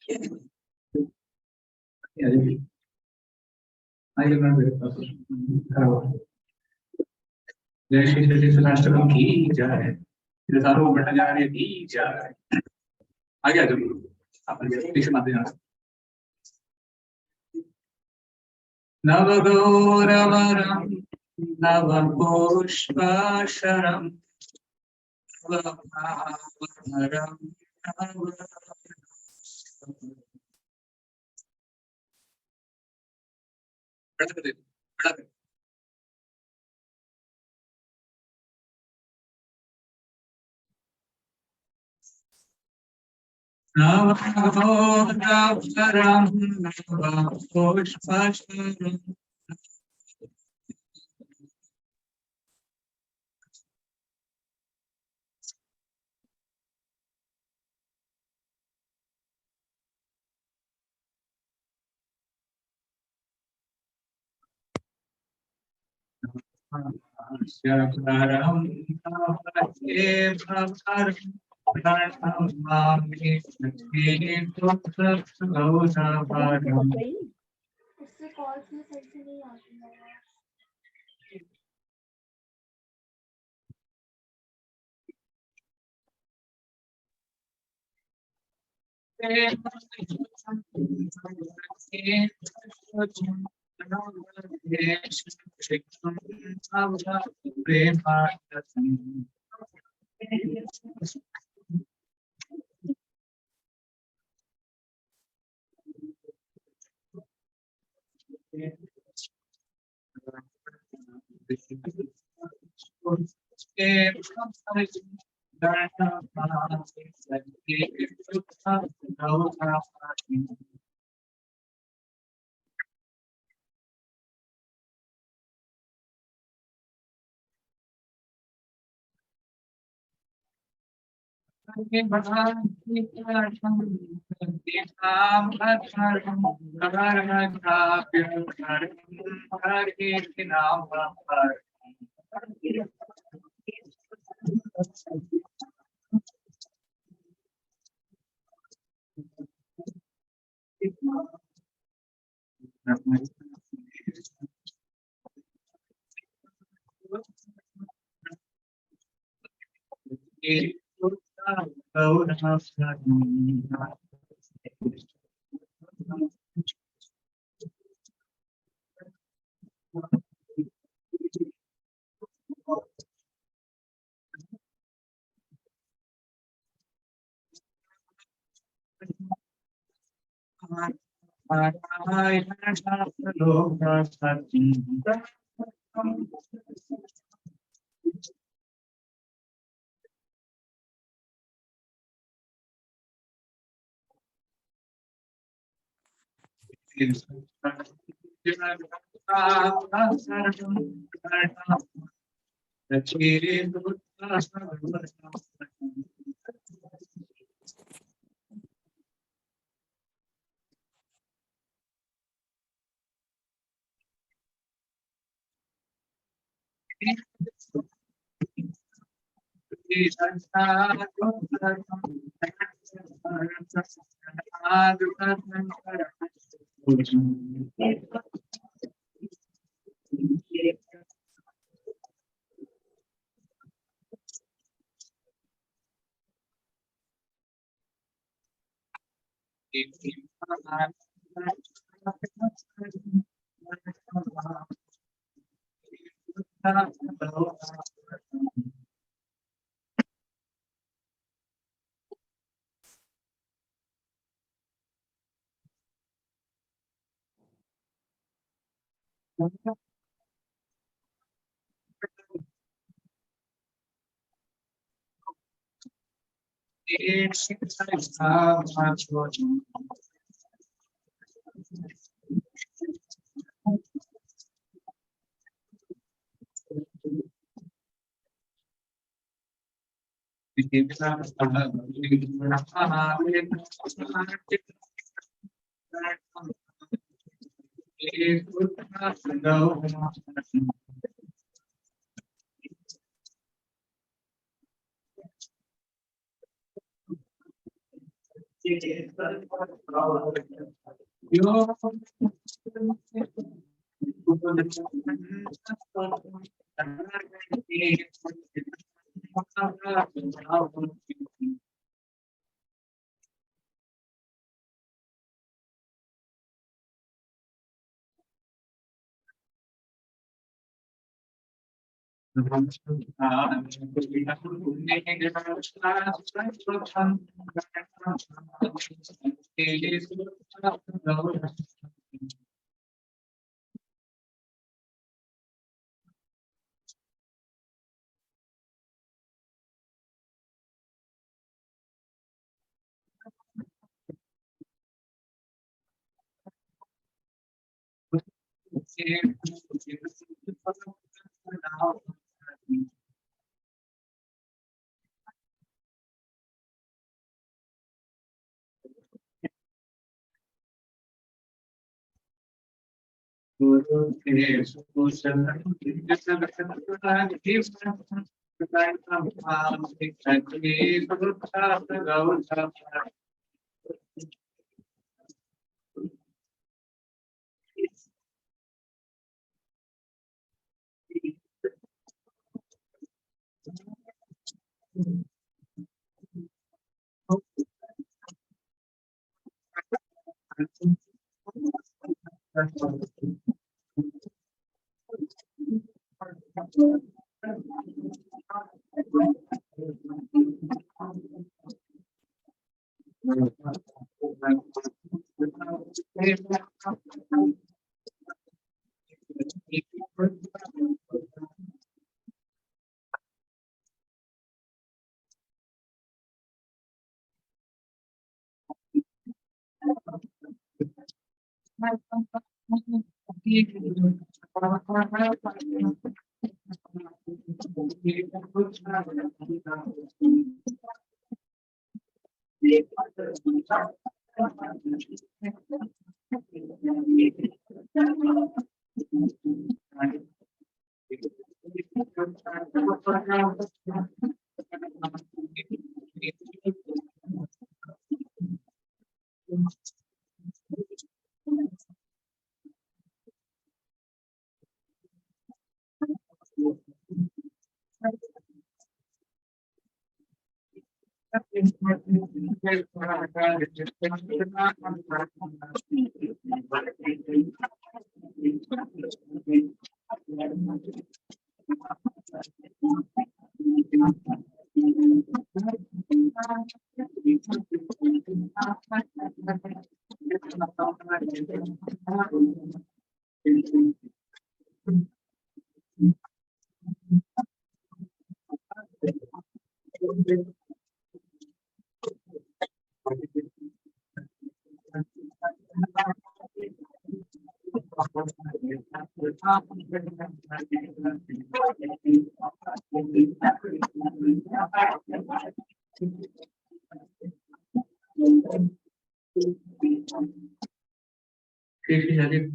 जय श्री कृष्णाष्टकम की जय। सारों भट्टाचार्य की जय। आगे आ जाओ आप पीछे मत जाना। नवगौरवरं नवपुष्पशरं नवभावहरं नवगौरवरं नवपुष्पशरं शरं नवदेवहरं प्रणमामि श्रीपुत्रगौरवरम्। उससे कॉल में सही से नहीं आती है।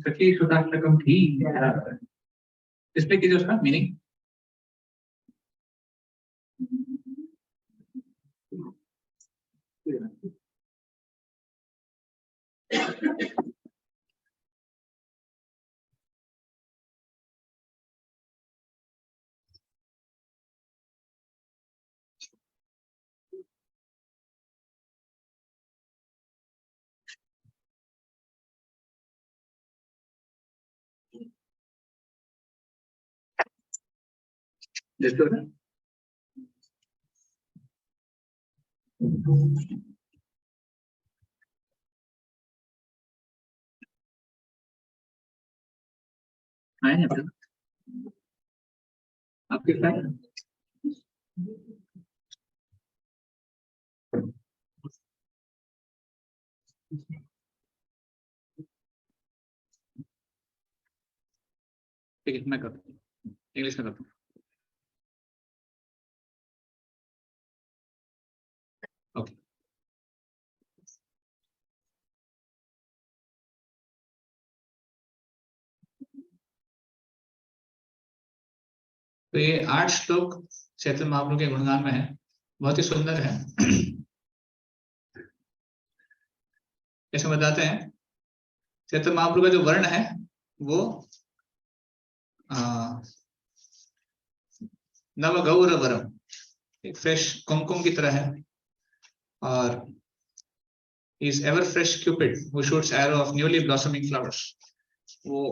सखी सुदाष्टकम थी इसमें कीजिए उसका मीनिंग। आए आपके साथ ठीक है, मैं करता हूँ, इंग्लिश में करता हूँ। ओके, तो ये 8 श्लोक चैतन्य महाप्रभु के गुणगान में है, बहुत ही सुंदर है। जैसे बताते हैं चैतन्य महाप्रभु का जो वर्ण है वो नव गौरवरम, एक फ्रेश कुमकुम की तरह है, और is ever fresh Cupid who shoots arrow of newly blossoming flowers. वो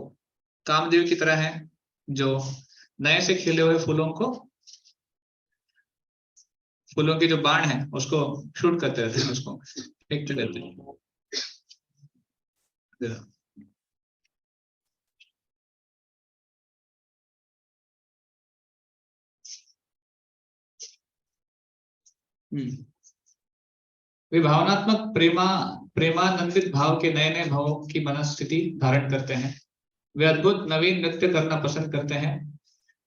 कामदेव की तरह है जो नए से खिले हुए फूलों के जो बाण है उसको शूट करते रहते हैं, उसको फेंकते रहते हैं। वे भावनात्मक प्रेमानंदित भाव के नए नए भावों की मनस्थिति धारण करते हैं। वे अद्भुत नवीन नृत्य करना पसंद करते हैं।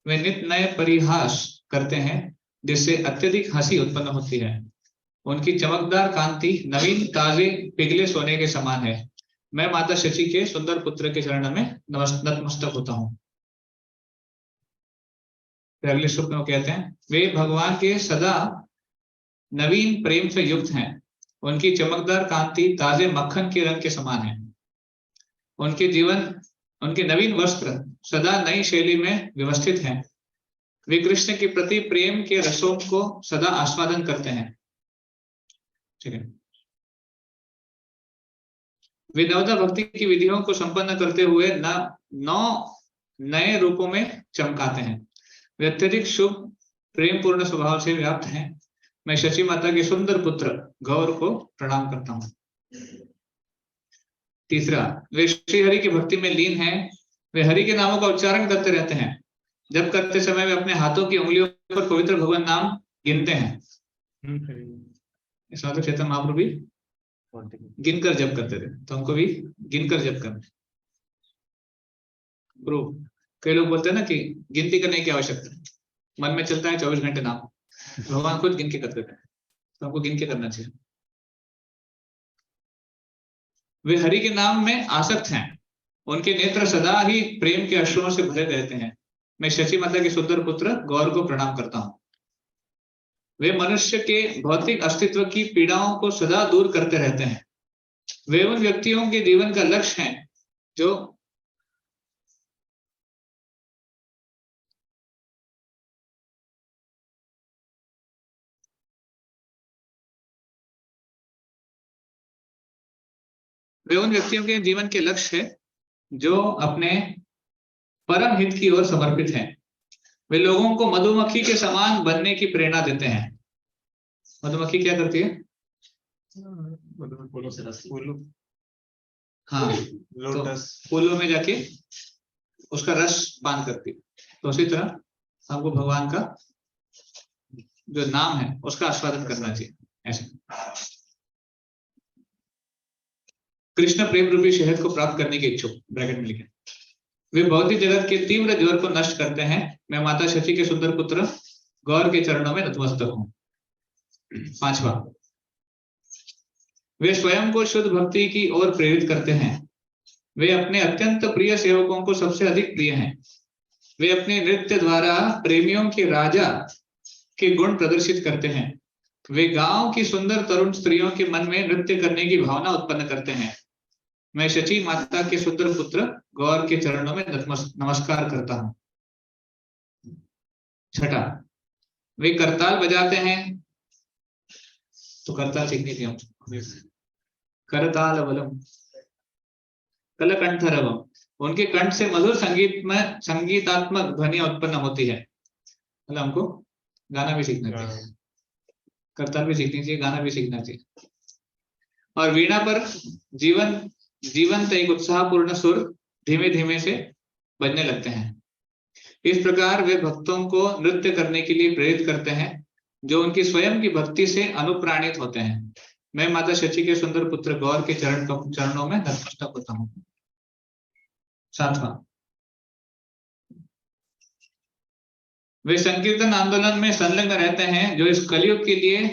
वे नित्य नए परिहास करते हैं जिससे अत्यधिक हंसी उत्पन्न होती है। उनकी चमकदार कांति नवीन ताजे पिघले सोने के समान है। मैं माता शची के सुंदर पुत्र के चरण में नतमस्तक होता हूँ। अगले श्लोक में वो कहते हैं, वे भगवान के सदा नवीन प्रेम से युक्त हैं। उनकी चमकदार कांति ताजे मक्खन के रंग के समान है। उनके नवीन वस्त्र सदा नई शैली में व्यवस्थित हैं। वे कृष्ण के प्रति प्रेम के रसों को सदा आस्वादन करते हैं। ठीक है। वे नवदा भक्ति की विधियों को संपन्न करते हुए 9 नए रूपों में चमकाते हैं। वे अत्यधिक शुभ प्रेम पूर्ण स्वभाव से व्याप्त हैं। मैं शची माता के सुंदर पुत्र गौर को प्रणाम करता हूँ। तीसरा, वे श्री हरि की भक्ति में लीन हैं। वे हरि के नामों का उच्चारण करते रहते हैं। जब करते समय वे अपने हाथों की उंगलियों पर पवित्र भगवान नाम गिनते हैं। इसमें तो चैतन्य महाप्रभु भी गिनकर जप करते थे, तो हमको भी गिनकर जप करना। कई लोग बोलते हैं ना कि गिनती करने की आवश्यकता, मन में चलता है 24 घंटे नाम, भगवान खुद गिन के करते थे, तो हमको गिन के करना चाहिए। वे हरि के नाम में आसक्त हैं। उनके नेत्र सदा ही प्रेम के अश्रुओं से भरे रहते हैं। मैं शची माता के सुंदर पुत्र गौर को प्रणाम करता हूँ। वे मनुष्य के भौतिक अस्तित्व की पीड़ाओं को सदा दूर करते रहते हैं। वे उन व्यक्तियों के जीवन का लक्ष्य हैं जो के जीवन के लक्ष्य है जो अपने परम हित की ओर समर्पित हैं। वे लोगों को मधुमक्खी के समान बनने की प्रेरणा देते हैं। मधुमक्खी क्या करती है? हाँ, तो फूलों में जाके उसका रस पान करती है। तो उसी तरह हमको भगवान का जो नाम है उसका आस्वादन करना चाहिए। ऐसे कृष्ण प्रेम रूपी शहद को प्राप्त करने के इच्छुक, ब्रैकेट में लिखें। वे भौतिक जगत के तीव्र ज्वर को नष्ट करते हैं। मैं माता शची के सुंदर पुत्र गौर के चरणों में नतमस्तक हूँ। 5वां, वे स्वयं को शुद्ध भक्ति की ओर प्रेरित करते हैं। वे अपने अत्यंत प्रिय सेवकों को सबसे अधिक प्रिय हैं। वे अपने नृत्य द्वारा प्रेमियों के राजा के गुण प्रदर्शित करते हैं। वे गांव की सुंदर तरुण स्त्रियों के मन में नृत्य करने की भावना उत्पन्न करते हैं। मैं शची माता के सुंदर पुत्र गौर के चरणों में नमस्कार करता हूँ। 6, वे करताल बजाते हैं। तो करताल सीखनी थी हम। करताल बलम कलकंठरवम, उनके कंठ से मधुर संगीतात्मक ध्वनियां उत्पन्न होती है। मतलब हमको गाना भी सीखना चाहिए, करताल भी सीखनी चाहिए, गाना भी सीखना चाहिए। और वीणा पर जीवंत एक उत्साहपूर्ण सुर धीमे धीमे से बजने लगते हैं। इस प्रकार वे भक्तों को नृत्य करने के लिए प्रेरित करते हैं जो उनकी स्वयं की भक्ति से अनुप्राणित होते हैं। मैं माता शची के सुंदर पुत्र गौर के चरणों में नतमस्तक होता हूँ। 7वां, वे संकीर्तन आंदोलन में संलग्न रहते हैं जो इस कलयुग के लिए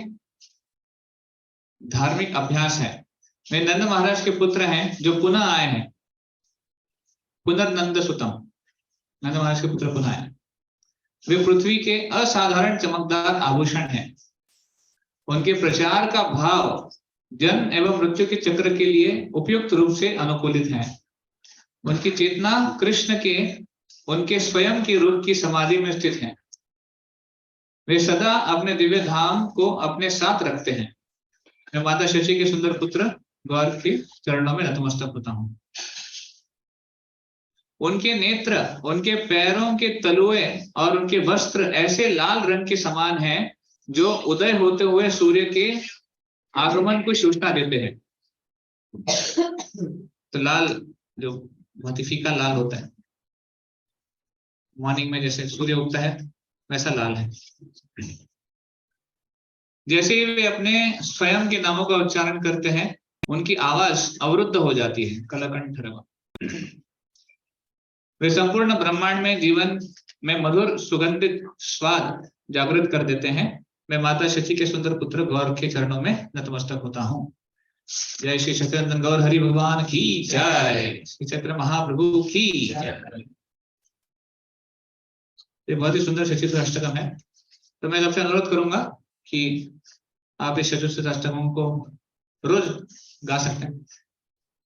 धार्मिक अभ्यास है। वे नंद महाराज के पुत्र हैं जो पुनः आए हैं। पुनर्नंद सुतम, नंद महाराज के पुत्र पुनः आए। वे पृथ्वी के असाधारण चमकदार आभूषण हैं। उनके प्रचार का भाव जन्म एवं मृत्यु के चक्र के लिए उपयुक्त रूप से अनुकूलित हैं। उनकी चेतना कृष्ण के उनके स्वयं के रूप की समाधि में स्थित है। वे सदा अपने दिव्य धाम को अपने साथ रखते हैं। मैं माता शची के सुंदर पुत्र गौर के चरणों में नतमस्तक होता हूँ। उनके नेत्र, उनके पैरों के तलुए और उनके वस्त्र ऐसे लाल रंग के समान हैं जो उदय होते हुए सूर्य के आगमन को सूचना देते हैं। तो लाल जो बहुत ही फीका लाल होता है, मॉर्निंग में जैसे सूर्य उगता है वैसा लाल है। जैसे ही वे अपने स्वयं के नामों का उच्चारण करते हैं, उनकी आवाज अवरुद्ध हो जाती है। कलकंठ वे संपूर्ण ब्रह्मांड में जीवन में मधुर सुगंधित स्वाद जागृत कर देते हैं। मैं माता शची के सुंदर पुत्र गौर के चरणों में नतमस्तक होता हूँ। जय श्री सत्यनंदन गौर हरि भगवान की जय, श्री चैत्र महाप्रभु की जय। ये बहुत ही सुंदर शची अष्टकम है। तो मैं आपसे अनुरोध करूंगा कि आप इस चतुर्थ अष्टकम को रोज गा सकते हैं।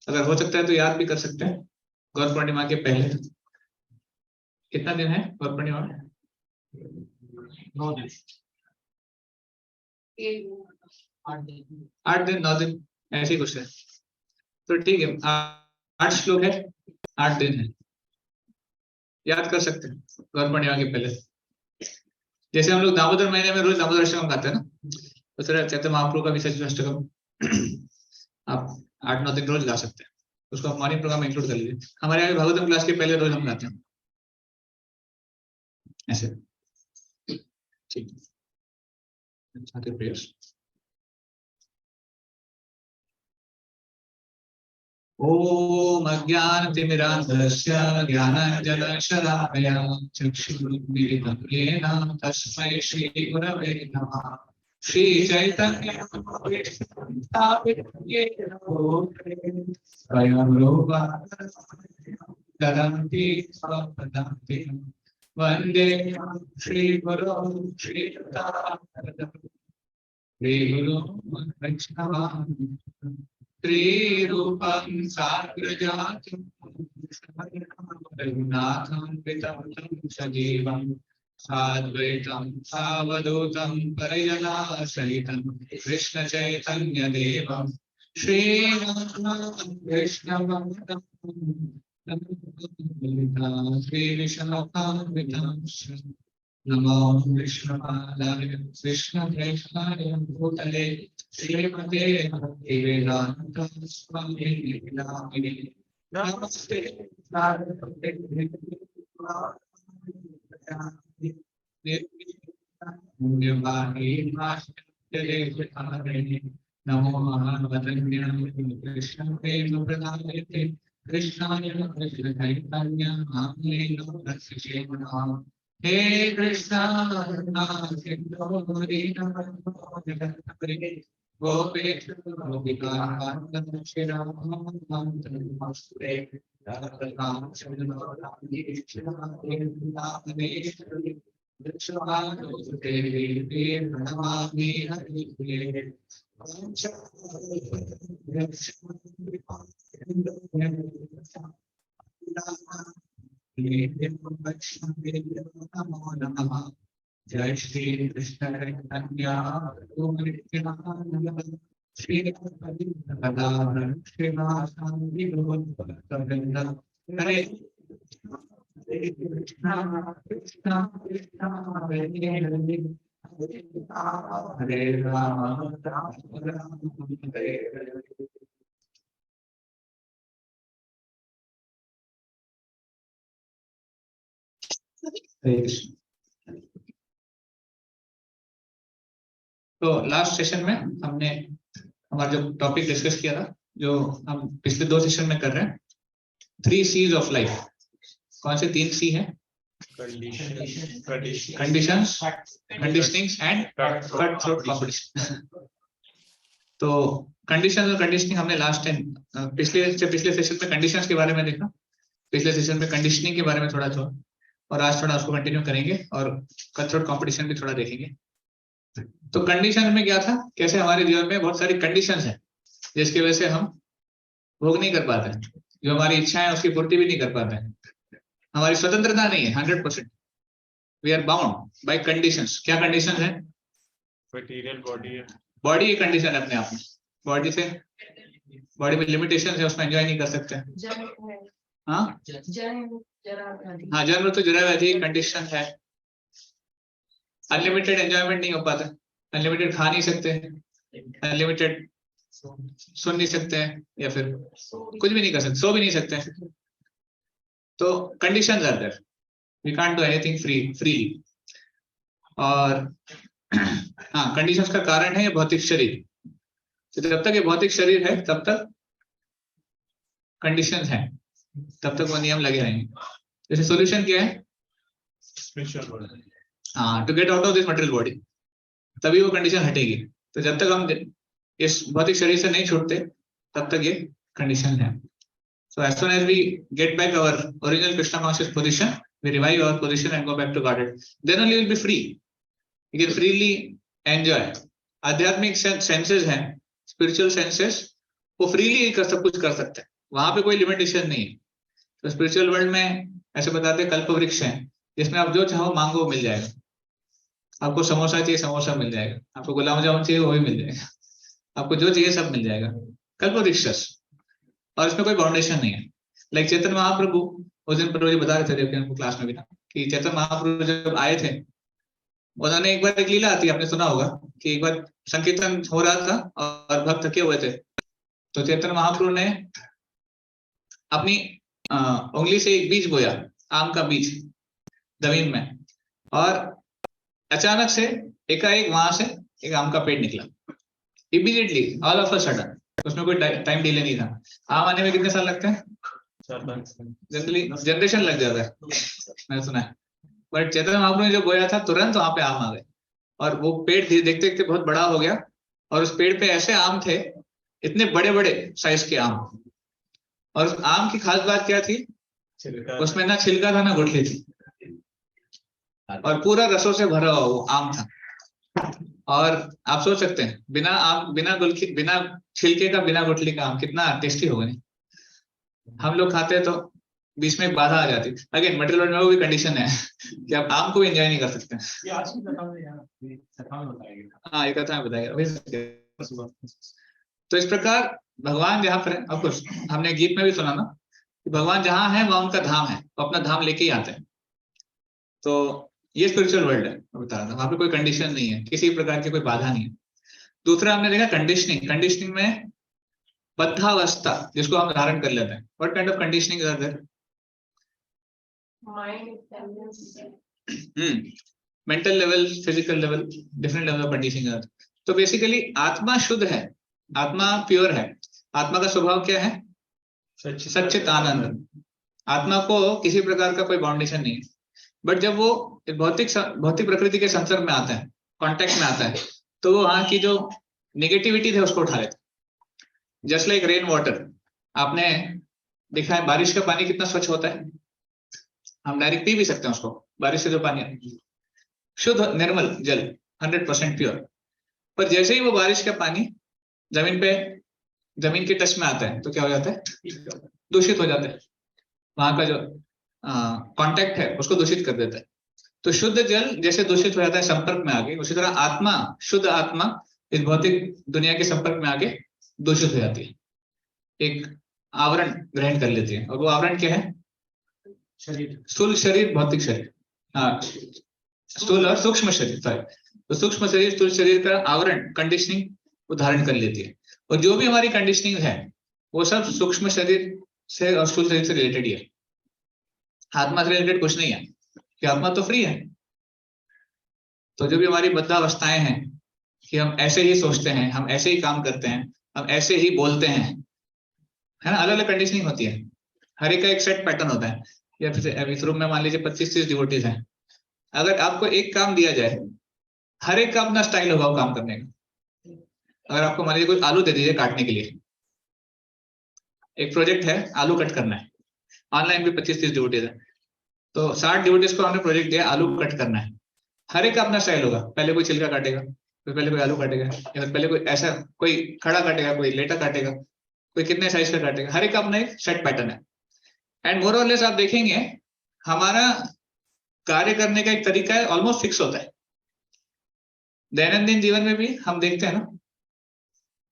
अगर हो सकता है तो याद भी कर सकते हैं। गौर पूर्णिमा के पहले कितना दिन है गौर पूर्णिमा? 9 दिन, 8 दिन, 9 दिन, ऐसे ही कुछ है। तो ठीक है, 8 श्लोक है, 8 दिन है, याद कर सकते हैं गौर पूर्णिमा के पहले। जैसे हम लोग दामोदर महीने में रोज दामोदर अष्टकम गाते हैं ना, उस तरह चैत्र महाप्रभु का भी सच अष्टकम आप 8-9 दिन रोज गा सकते हैं। उसको आप मॉर्निंग प्रोग्राम में इंक्लूड कर लीजिए। हमारे यहाँ भागवतम क्लास के पहले रोज हम गाते हैं ऐसे। ठीक, ओम अज्ञानतिमिरान्धस्य ज्ञानाञ्जनशलाकया चक्षुरुन्मीलितं येन तस्मै श्रीगुरवे नमः। श्रीचैतन्यदन्ति स्वपदान्ति वन्दे श्रीगुरो श्रीगुरो वैष्णवान् त्रिरूपं साग्रजातं रघुनाथान्वितं सजीवं साद्वैतं सावधूतं परिजनासहितं कृष्णचैतन्यदेवं श्रीरामकृष्णवन्दं श्रीविशाखान्वितं नमो विष्णुपादाय कृष्णप्रेष्ठाय भूतले श्रीमते भक्तिवेदान्त स्वामिने नामिने नमस्ते नमो महावदन्याय कृष्णप्रेमप्रदायते कृष्णाय कृष्ण चैतन्य नाम्ने नमस्ते नमः। हे कृष्णा सिंधु गोपेश नमो नमः। जय श्री कृष्ण चैतन्य श्री हरे कृष्ण कृष्ण कृष्ण हरे राम राम राम हरे हरे। तो लास्ट सेशन में हमने हमारा जो टॉपिक डिस्कस किया था, जो हम पिछले 2 सेशन में कर रहे हैं, 3 C's ऑफ लाइफ। कौन से 3 C हैं? Conditions, conditionings and cut throat competition. तो कंडीशन और कंडीशनिंग हमने लास्ट टाइम पिछले सेशन में कंडीशंस के बारे में देखा, पिछले सेशन में कंडीशनिंग के बारे में थोड़ा था, और आज थोड़ा उसको कंटिन्यू करेंगे और कट थ्रोट कॉम्पिटिशन भी थोड़ा देखेंगे। तो कंडीशन में क्या था, कैसे हमारे जीवन में बहुत सारी कंडीशंस हैं जिसकी वजह से हम भोग नहीं कर पाते, जो हमारी इच्छाएं उसकी पूर्ति भी नहीं कर पाते हैं। हमारी स्वतंत्रता नहीं है 100%। We are bound by conditions. क्या कंडीशन है? मटेरियल बॉडी है, बॉडी की कंडीशन है अपने आप में, बॉडी से, बॉडी में लिमिटेशन है, उसमें एंजॉय नहीं कर सकते। हाँ हाँ, जन्म तो जरा व्याधि कंडीशन है। अनलिमिटेड एंजॉयमेंट नहीं हो पाता, अनलिमिटेड खा नहीं सकते, अनलिमिटेड सुन नहीं सकते हैं, या फिर कुछ भी नहीं कर सकते, सो भी नहीं सकते। तो conditions are there, we can't do anything freely. और हाँ, कंडीशंस का कारण है ये भौतिक शरीर। तो जब तक ये भौतिक शरीर है तब तक कंडीशंस हैं, तब तक वो नियम लगे रहेंगे। जैसे सॉल्यूशन क्या है? Special body. हाँ, to get out of this material body, तभी वो कंडीशन हटेगी। तो जब तक हम इस भौतिक शरीर से नहीं छूटते तब तक ये कंडीशन है। So as soon as we get back our original Krishna conscious position, we revive our position and go back to Godhead. Then only we will be free. We can freely enjoy. आध्यात्मिक senses हैं, spiritual senses, वो freely सब कुछ कर सकते हैं, वहां पे कोई लिमिटेशन नहीं है। तो स्पिरिचुअल वर्ल्ड में ऐसे बताते हैं कल्प वृक्ष है, जिसमें आप जो चाहो मांगो मिल जाएगा। आपको समोसा चाहिए समोसा मिल जाएगा, आपको गुलाब जामुन चाहिए वो भी मिल जाएगा, आपको जो चाहिए सब मिल जाएगा। कल्प वृक्ष, और इसमें कोई बाउंडेशन नहीं है। लाइक चैतन्य महाप्रभु, उस दिन प्रभु जी बता रहे थे देवकी क्लास में भी ना, कि चैतन्य महाप्रभु जब आए थे, उन्होंने एक बार एक लीला आती है, आपने सुना होगा कि एक बार संकीर्तन हो रहा था और भक्त थके हुए थे, तो चैतन्य महाप्रभु ने अपनी उंगली से एक बीज बोया, आम का बीज जमीन में, और अचानक से एकाएक वहां से एक आम का पेड़ निकला, immediately, all of a sudden. उसमें कोई टाइम डिले नहीं था। आम आने में कितने साल लगते हैं? जनरली जनरेशन लग जाता है, मैंने सुना है। बट चैतन्य महाप्रभु ने जो बोया था तुरंत वहां पे आम आ गए, और वो पेड़ देखते देखते बहुत बड़ा हो गया, और उस पेड़ पे ऐसे आम थे, इतने बड़े बड़े साइज के आम। और उस आम की खास बात क्या थी? उसमें ना छिलका था ना गुठली थी, और पूरा रसों से भरा हुआ वो आम था। और आप सोच सकते हैं, बिना आम, बिना छिलके का, बिना गुठली का आम कितना टेस्टी होगा। नहीं, हम लोग खाते हैं तो बीच में एक बाधा आ जाती है। अगेन मटेरियल वर्ल्ड में वो भी कंडीशन है कि आप आम को भी एंजॉय नहीं कर सकते। हाँ, एक कथा में बताएगा। तो इस प्रकार भगवान जहाँ पर है, ऑफकोर्स हमने गीत में भी सुना ना, कि भगवान जहाँ है वहाँ उनका धाम है, वो अपना धाम लेके ही आते हैं। तो ये स्पिरिचुअल वर्ल्ड है, मैं बता रहा था, वहां पे कोई कंडीशन नहीं है, किसी प्रकार की कोई बाधा नहीं है। दूसरा हमने देखा कंडीशनिंग। कंडीशनिंग में बद्धावस्था जिसको हम धारण कर लेते हैं। What kind of conditioning is there? Mental level, physical level, different level of conditioning. तो बेसिकली आत्मा शुद्ध है, आत्मा प्योर है। आत्मा का स्वभाव क्या है? सच्चित आनंद। आत्मा को किसी प्रकार का कोई बाउंडेशन नहीं है। बट जब वो भौतिक प्रकृति के संसर्ग में आता है, कांटेक्ट में आता है, तो वो वहां की जो नेगेटिविटी है उसको उठा लेता है। जस्ट लाइक रेन वाटर, आपने देखा है बारिश का पानी कितना स्वच्छ होता है, हम डायरेक्ट पी भी सकते हैं उसको। बारिश से जो पानी है शुद्ध निर्मल जल, 100% प्योर। पर जैसे ही वो बारिश का पानी जमीन के टच में आता है तो क्या हो जाता है? दूषित हो जाता है। वहां का जो कांटेक्ट है उसको दूषित कर देता है। तो शुद्ध जल जैसे दूषित हो जाता है संपर्क में आके, उसी तरह आत्मा, शुद्ध आत्मा इस भौतिक दुनिया के संपर्क में आके दूषित हो जाती है, एक आवरण ग्रहण कर लेती है। और वो आवरण क्या है? शरीर, स्थूल शरीर, भौतिक शरीर, हाँ, स्थूल और सूक्ष्म शरीर। तो सूक्ष्म शरीर, स्थूल शरीर का आवरण, कंडीशनिंग वो धारण कर लेती है। और जो भी हमारी कंडीशनिंग है वो सब सूक्ष्म शरीर से और स्थूल शरीर से रिलेटेड ही है। आत्मा से रिलेटेड कुछ नहीं है, कि आत्मा तो फ्री है। तो जो भी हमारी बद्धावस्थाएं हैं कि हम ऐसे ही सोचते हैं, हम ऐसे ही काम करते हैं, हम ऐसे ही बोलते हैं, है ना, अलग अलग कंडीशनिंग होती है। हर एक का एक सेट पैटर्न होता है। या फिर इस रूम में मान लीजिए 25-30 डिवोटीज हैं, अगर आपको एक काम दिया जाए, हर एक का अपना स्टाइल होगा वो काम करने का। अगर आपको मान लीजिए कोई आलू दे दीजिए काटने के लिए, एक प्रोजेक्ट है आलू कट करना है, ऑनलाइन भी 25-30 डिवोटीज है, तो 60 डिवोटीज को हमने प्रोजेक्ट दिया आलू कट करना है। हर एक का अपना स्टाइल होगा। पहले कोई छिलका काटेगा, फिर पहले कोई आलू काटेगा, या फिर पहले कोई ऐसा कोई खड़ा काटेगा, कोई लेटा काटेगा, कोई कितने साइज का काटेगा, हर एक का अपना एक सेट पैटर्न है। एंड मोर और लेस आप देखेंगे हमारा कार्य करने का एक तरीका है, ऑलमोस्ट फिक्स होता है। दैनंदिन जीवन में भी हम देखते हैं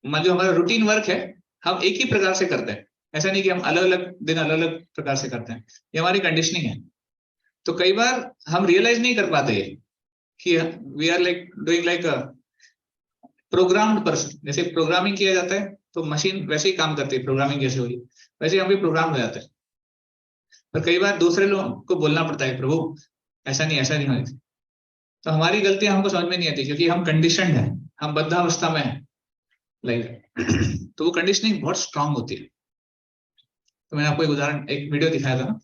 ना, जो हमारा रूटीन वर्क है हम एक ही प्रकार से करते हैं, ऐसा नहीं कि हम अलग अलग दिन अलग अलग प्रकार से करते हैं, ये हमारी कंडीशनिंग है। तो कई बार हम रियलाइज नहीं कर पाते कि we are like doing like a programmed person. जैसे प्रोग्रामिंग किया जाता है तो मशीन वैसे ही काम करती है, प्रोग्रामिंग जैसे हुई वैसे हम भी प्रोग्राम हो जाते हैं। पर कई बार दूसरे लोगों को बोलना पड़ता है, प्रभु ऐसा नहीं होनी थी। तो हमारी गलतियां हमको समझ में नहीं आती क्योंकि हम कंडीशनड है, हम बद्धावस्था में है लाइक तो वो कंडीशनिंग बहुत स्ट्रांग होती है। तो मैंने आपको एक उदाहरण, एक वीडियो दिखाया था ना,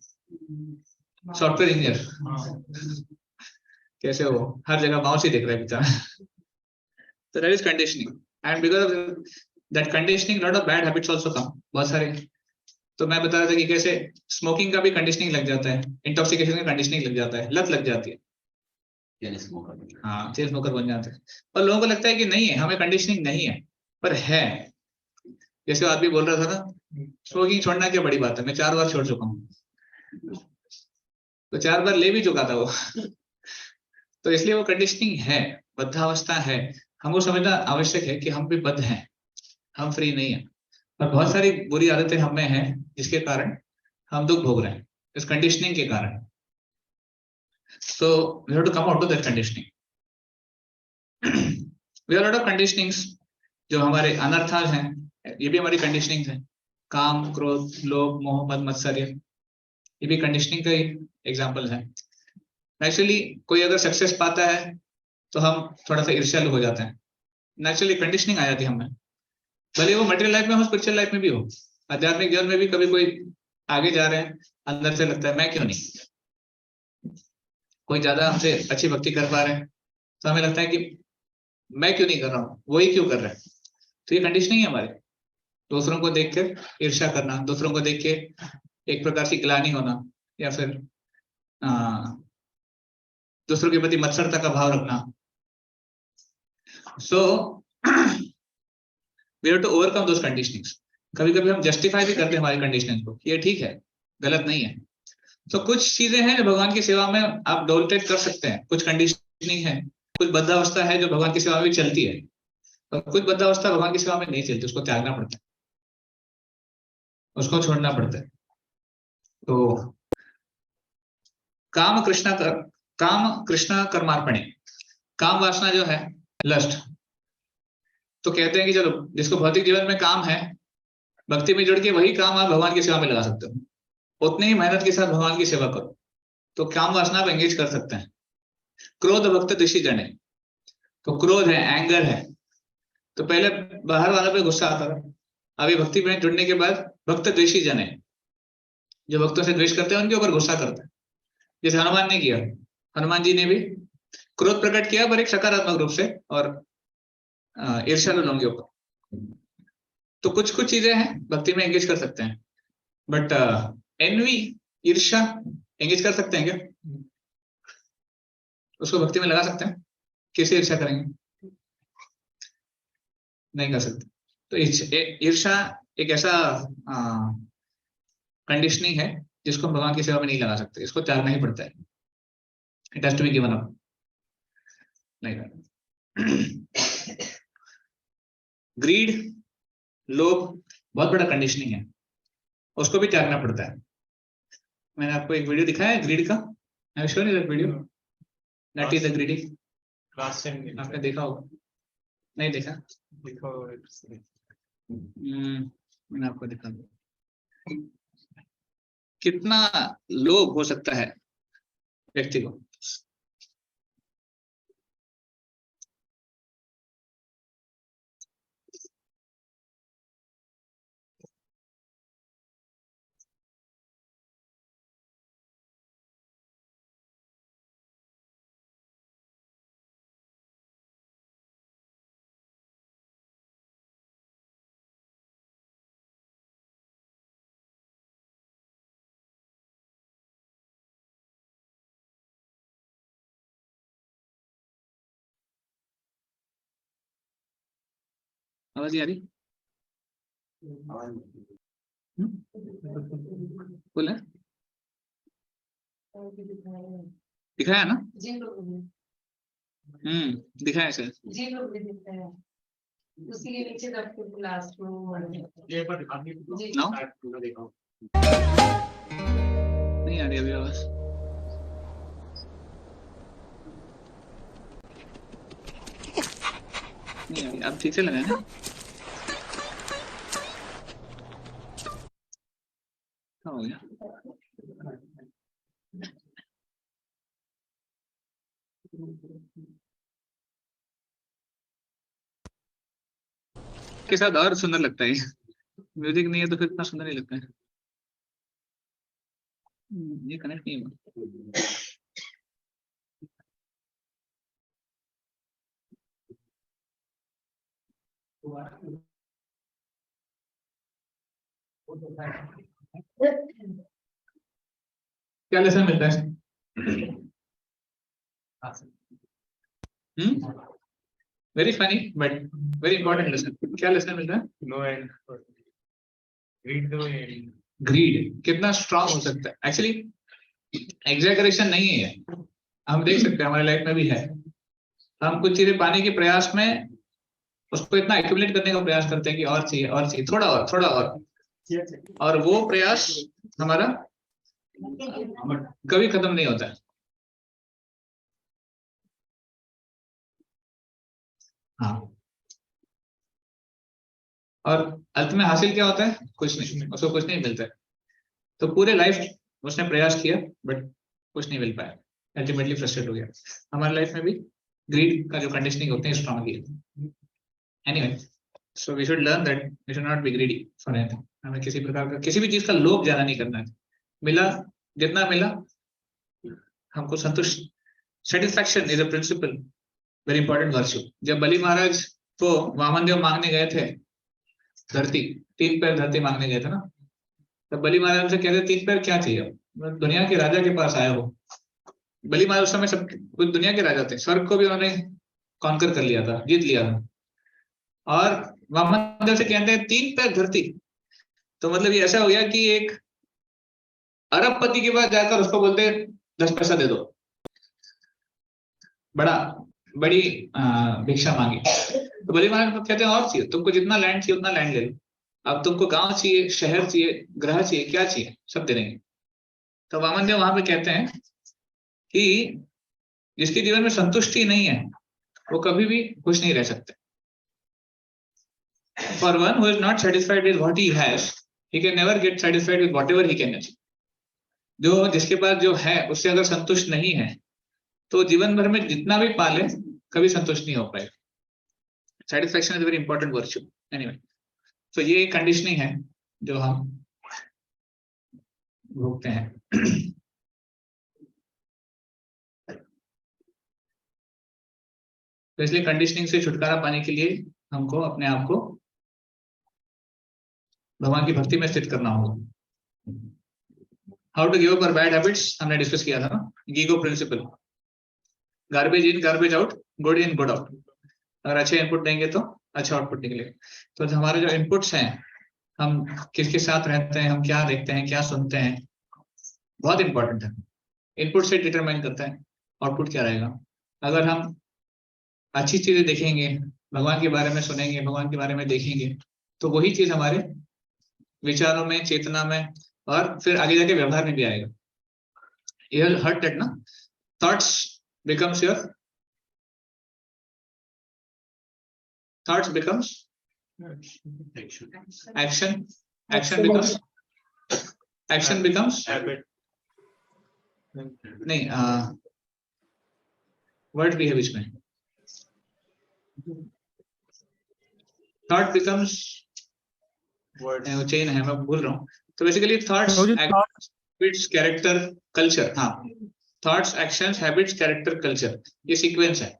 सॉफ्टवेयर इंजीनियर कैसे वो हर जगह माउस ही देख रहा है बेचारा। तो that is conditioning, and because of that conditioning lot of bad habits also come, बहुत सारे। तो मैं बता रहा था कि कैसे स्मोकिंग का भी कंडीशनिंग लग जाता है, इंटॉक्सिकेशन का कंडीशनिंग लग जाता है, लत लग जाती है, हाँ चेन स्मोकर बन जाते हैं। और लोगों को लगता है कि नहीं है, हमें कंडीशनिंग नहीं है, पर है। जैसे आदमी बोल रहा था ना, स्मोकिंग छोड़ना क्या बड़ी बात है, मैं 4 बार छोड़ चुका हूँ, तो 4 बार ले भी चुका था वो। तो इसलिए वो कंडीशनिंग है, बद्धावस्था है। हमको समझना आवश्यक है कि हम भी बद्ध हैं, हम फ्री नहीं है, और बहुत सारी बुरी आदतें हम में हैं जिसके कारण हम दुख भोग रहे हैं, इस कंडीशनिंग के कारण। So we have to come out of that conditioning. We have a lot of conditionings जो हमारे अनर्थाज हैं, ये भी हमारी कंडीशनिंग है। काम, क्रोध, लोभ, मोह, मद, मत्सर्य, ये भी कंडीशनिंग का ही एग्जाम्पल है। नेचुरली कोई अगर सक्सेस पाता है तो हम थोड़ा सा ईर्ष्यालु हो जाते हैं, नेचुरली कंडीशनिंग आ जाती है हमें, भले वो मटेरियल लाइफ में हो, स्पिरिचुअल लाइफ में भी हो, आध्यात्मिक जीवन में भी कभी कोई आगे जा रहे हैं, अंदर से लगता है मैं क्यों नहीं, कोई ज्यादा हमसे अच्छी भक्ति कर पा रहे हैं तो हमें लगता है कि मैं क्यों नहीं कर रहा हूँ, वही क्यों कर रहे हैं। तो ये कंडीशनिंग है हमारी, दूसरों को देख कर ईर्ष्या करना, दूसरों को देख के एक प्रकार से ग्लानि होना, या फिर दूसरों के प्रति मत्सरता का भाव रखना। So we have to overcome those conditionings. कभी कभी हम जस्टिफाई भी करते हैं हमारी कंडीशनिंग को, ये ठीक है, गलत नहीं है। तो कुछ चीजें हैं जो भगवान की सेवा में आप डोलटेट कर सकते हैं, कुछ कंडीशनिंग है, कुछ बद्धावस्था है जो भगवान की सेवा में भी चलती है, और कुछ बद्धावस्था भगवान की सेवा में नहीं चलती, उसको त्यागना पड़ता है, उसको छोड़ना पड़ता है। तो काम कृष्ण कर्मार्पणे, काम वासना जो है लस्ट, तो कहते हैं कि चलो जिसको भौतिक जीवन में काम है, भक्ति में जुड़ के वही काम आप भगवान की सेवा में लगा सकते हो, उतनी ही मेहनत के साथ भगवान की सेवा करो तो काम वासना आप एंगेज कर सकते हैं। क्रोध भक्त द्वेषी जने, तो क्रोध है, एंगर है, तो पहले बाहर वालों पे गुस्सा आता था, अभी भक्ति में जुड़ने के बाद भक्त द्वेषी जन है, जो भक्तों से द्वेष करते हैं उनके ऊपर गुस्सा करते हैं, जैसे हनुमान ने किया। हनुमान जी ने भी क्रोध प्रकट किया पर एक सकारात्मक रूप से, और ईर्ष्यालु लोगों के ऊपर। तो कुछ कुछ चीजें हैं भक्ति में एंगेज कर सकते हैं, बट एनवी, ईर्ष्या एंगेज कर सकते हैं क्या? उसको भक्ति में लगा सकते हैं? कैसे ईर्ष्या करेंगे? नहीं कर सकते। तो ईर्ष्या एक ऐसा कंडीशनिंग है जिसको हम भगवान की सेवा में नहीं लगा सकते, इसको त्यागना ही पड़ता है। It has to be given up. Greed, लोभ बहुत बड़ा कंडीशनिंग है, उसको भी त्यागना पड़ता है। मैंने आपको एक वीडियो दिखाया है ग्रीड का, I will show you that video, that is the greedy. आपने देखा होगा, नहीं देखा? मैंने आपको दिखा दूं कितना लोभ हो सकता है व्यक्ति को। आवाज नहीं आ रही? बोले दिखाया ना? दिखाया सर। उसी के नीचे लास्ट में ये पर दिखानी No? देखो नहीं आ रही अभी आवाज। नहीं आ रही, अब ठीक से लगा ना? क्या हो गया? के साथ और सुंदर लगता है। म्यूजिक नहीं है तो फिर इतना सुंदर नहीं लगता है। ये कनेक्ट नहीं हुआ। क्या लेसन मिलता है? Very funny but very important lesson. क्या लेसन मिलता है? No end read the end greed कितना स्ट्रांग हो सकता है। एक्चुअली एग्जैगरेशन नहीं है, हम देख सकते हैं हमारे लाइफ में भी है। हम कुछ चीजें पाने के प्रयास में उसको इतना एक्यूमुलेट करने का प्रयास करते हैं कि और चाहिए थोड़ा और वो प्रयास हमारा कभी खत्म नहीं होता है। हाँ, और अंत में हासिल क्या होता है? कुछ नहीं, उसको कुछ नहीं मिलता है। तो पूरे लाइफ उसने प्रयास किया बट कुछ नहीं मिल पाया, अल्टीमेटली फ्रस्ट्रेट हो गया। हमारे लाइफ में भी ग्रीड का जो कंडीशनिंग होते हैं स्ट्रांग है। Anyway, so we should learn that we should not be greedy for anything. हमें किसी प्रकार का किसी भी चीज का लोभ ज्यादा नहीं करना है। मिला जितना मिला हमको संतुष्ट। Satisfaction is a principle, very important virtue. जब बलि महाराज को वामन देव मांगने गए थे धरती, 3 पैर धरती मांगने गए थे ना, तब बलि महाराज से कहते 3 पैर क्या चाहिए? दुनिया के राजा के पास आए हो। बलि महाराज उस समय सब कुछ दुनिया के राजा थे, स्वर्ग को भी उन्होंने कॉन्कर कर लिया था, जीत लिया था। और वामन देव से कहते हैं 3 पैर धरती, तो मतलब ये ऐसा हो गया कि एक अरबपति के पास जाकर उसको बोलते 10 पैसा दे दो, बड़ी भिक्षा मांगी। तो बलि महाराज कहते हैं और चाहिए, तुमको जितना लैंड चाहिए उतना लैंड ले लो, अब तुमको गांव चाहिए, शहर चाहिए, ग्रह चाहिए, क्या चाहिए सब दे देंगे। तो वामन देव वहां पे कहते हैं कि जिसके जीवन में संतुष्टि नहीं है वो कभी भी खुश नहीं रह सकते। For one who is not satisfied with what he has, he can never get satisfied with whatever he can achieve. जो जिसके पास जो है उससे अगर संतुष्ट नहीं है तो जीवन भर में जितना भी पाले कभी संतुष्ट नहीं हो पाएगा। Satisfaction is very important virtue. Anyway, तो ये कंडीशनिंग है जो हम भोगते हैं। तो इसलिए कंडीशनिंग से छुटकारा पाने के लिए हमको अपने आप को भगवान की भक्ति में स्थित करना होगा। How to give up our bad habits हमने डिस्कस किया था ना, GIGO principle. Garbage in garbage out, good in good out. अगर अच्छे इनपुट देंगे तो अच्छा आउटपुट निकलेगा। तो हमारे जो इनपुट्स हैं, हम किसके साथ रहते हैं, हम क्या देखते हैं, क्या सुनते हैं, बहुत इंपॉर्टेंट है। इनपुट से डिटरमाइन करता है आउटपुट क्या रहेगा। अगर हम अच्छी चीजें देखेंगे, भगवान के बारे में सुनेंगे, भगवान के बारे में देखेंगे, तो वही चीज हमारे विचारों में, चेतना में और फिर आगे जाके व्यवहार में भी आएगा। You have heard that, ना? Thoughts becomes your thoughts becomes action. Action becomes habit. नहीं, वर्ड भी है बीच में। Thought becomes Words. वो चेन है, मैं भूल रहा हूँ। तो basically thoughts, habits, character, culture. हाँ, thoughts, actions, habits, character, culture, ये सीक्वेंस है।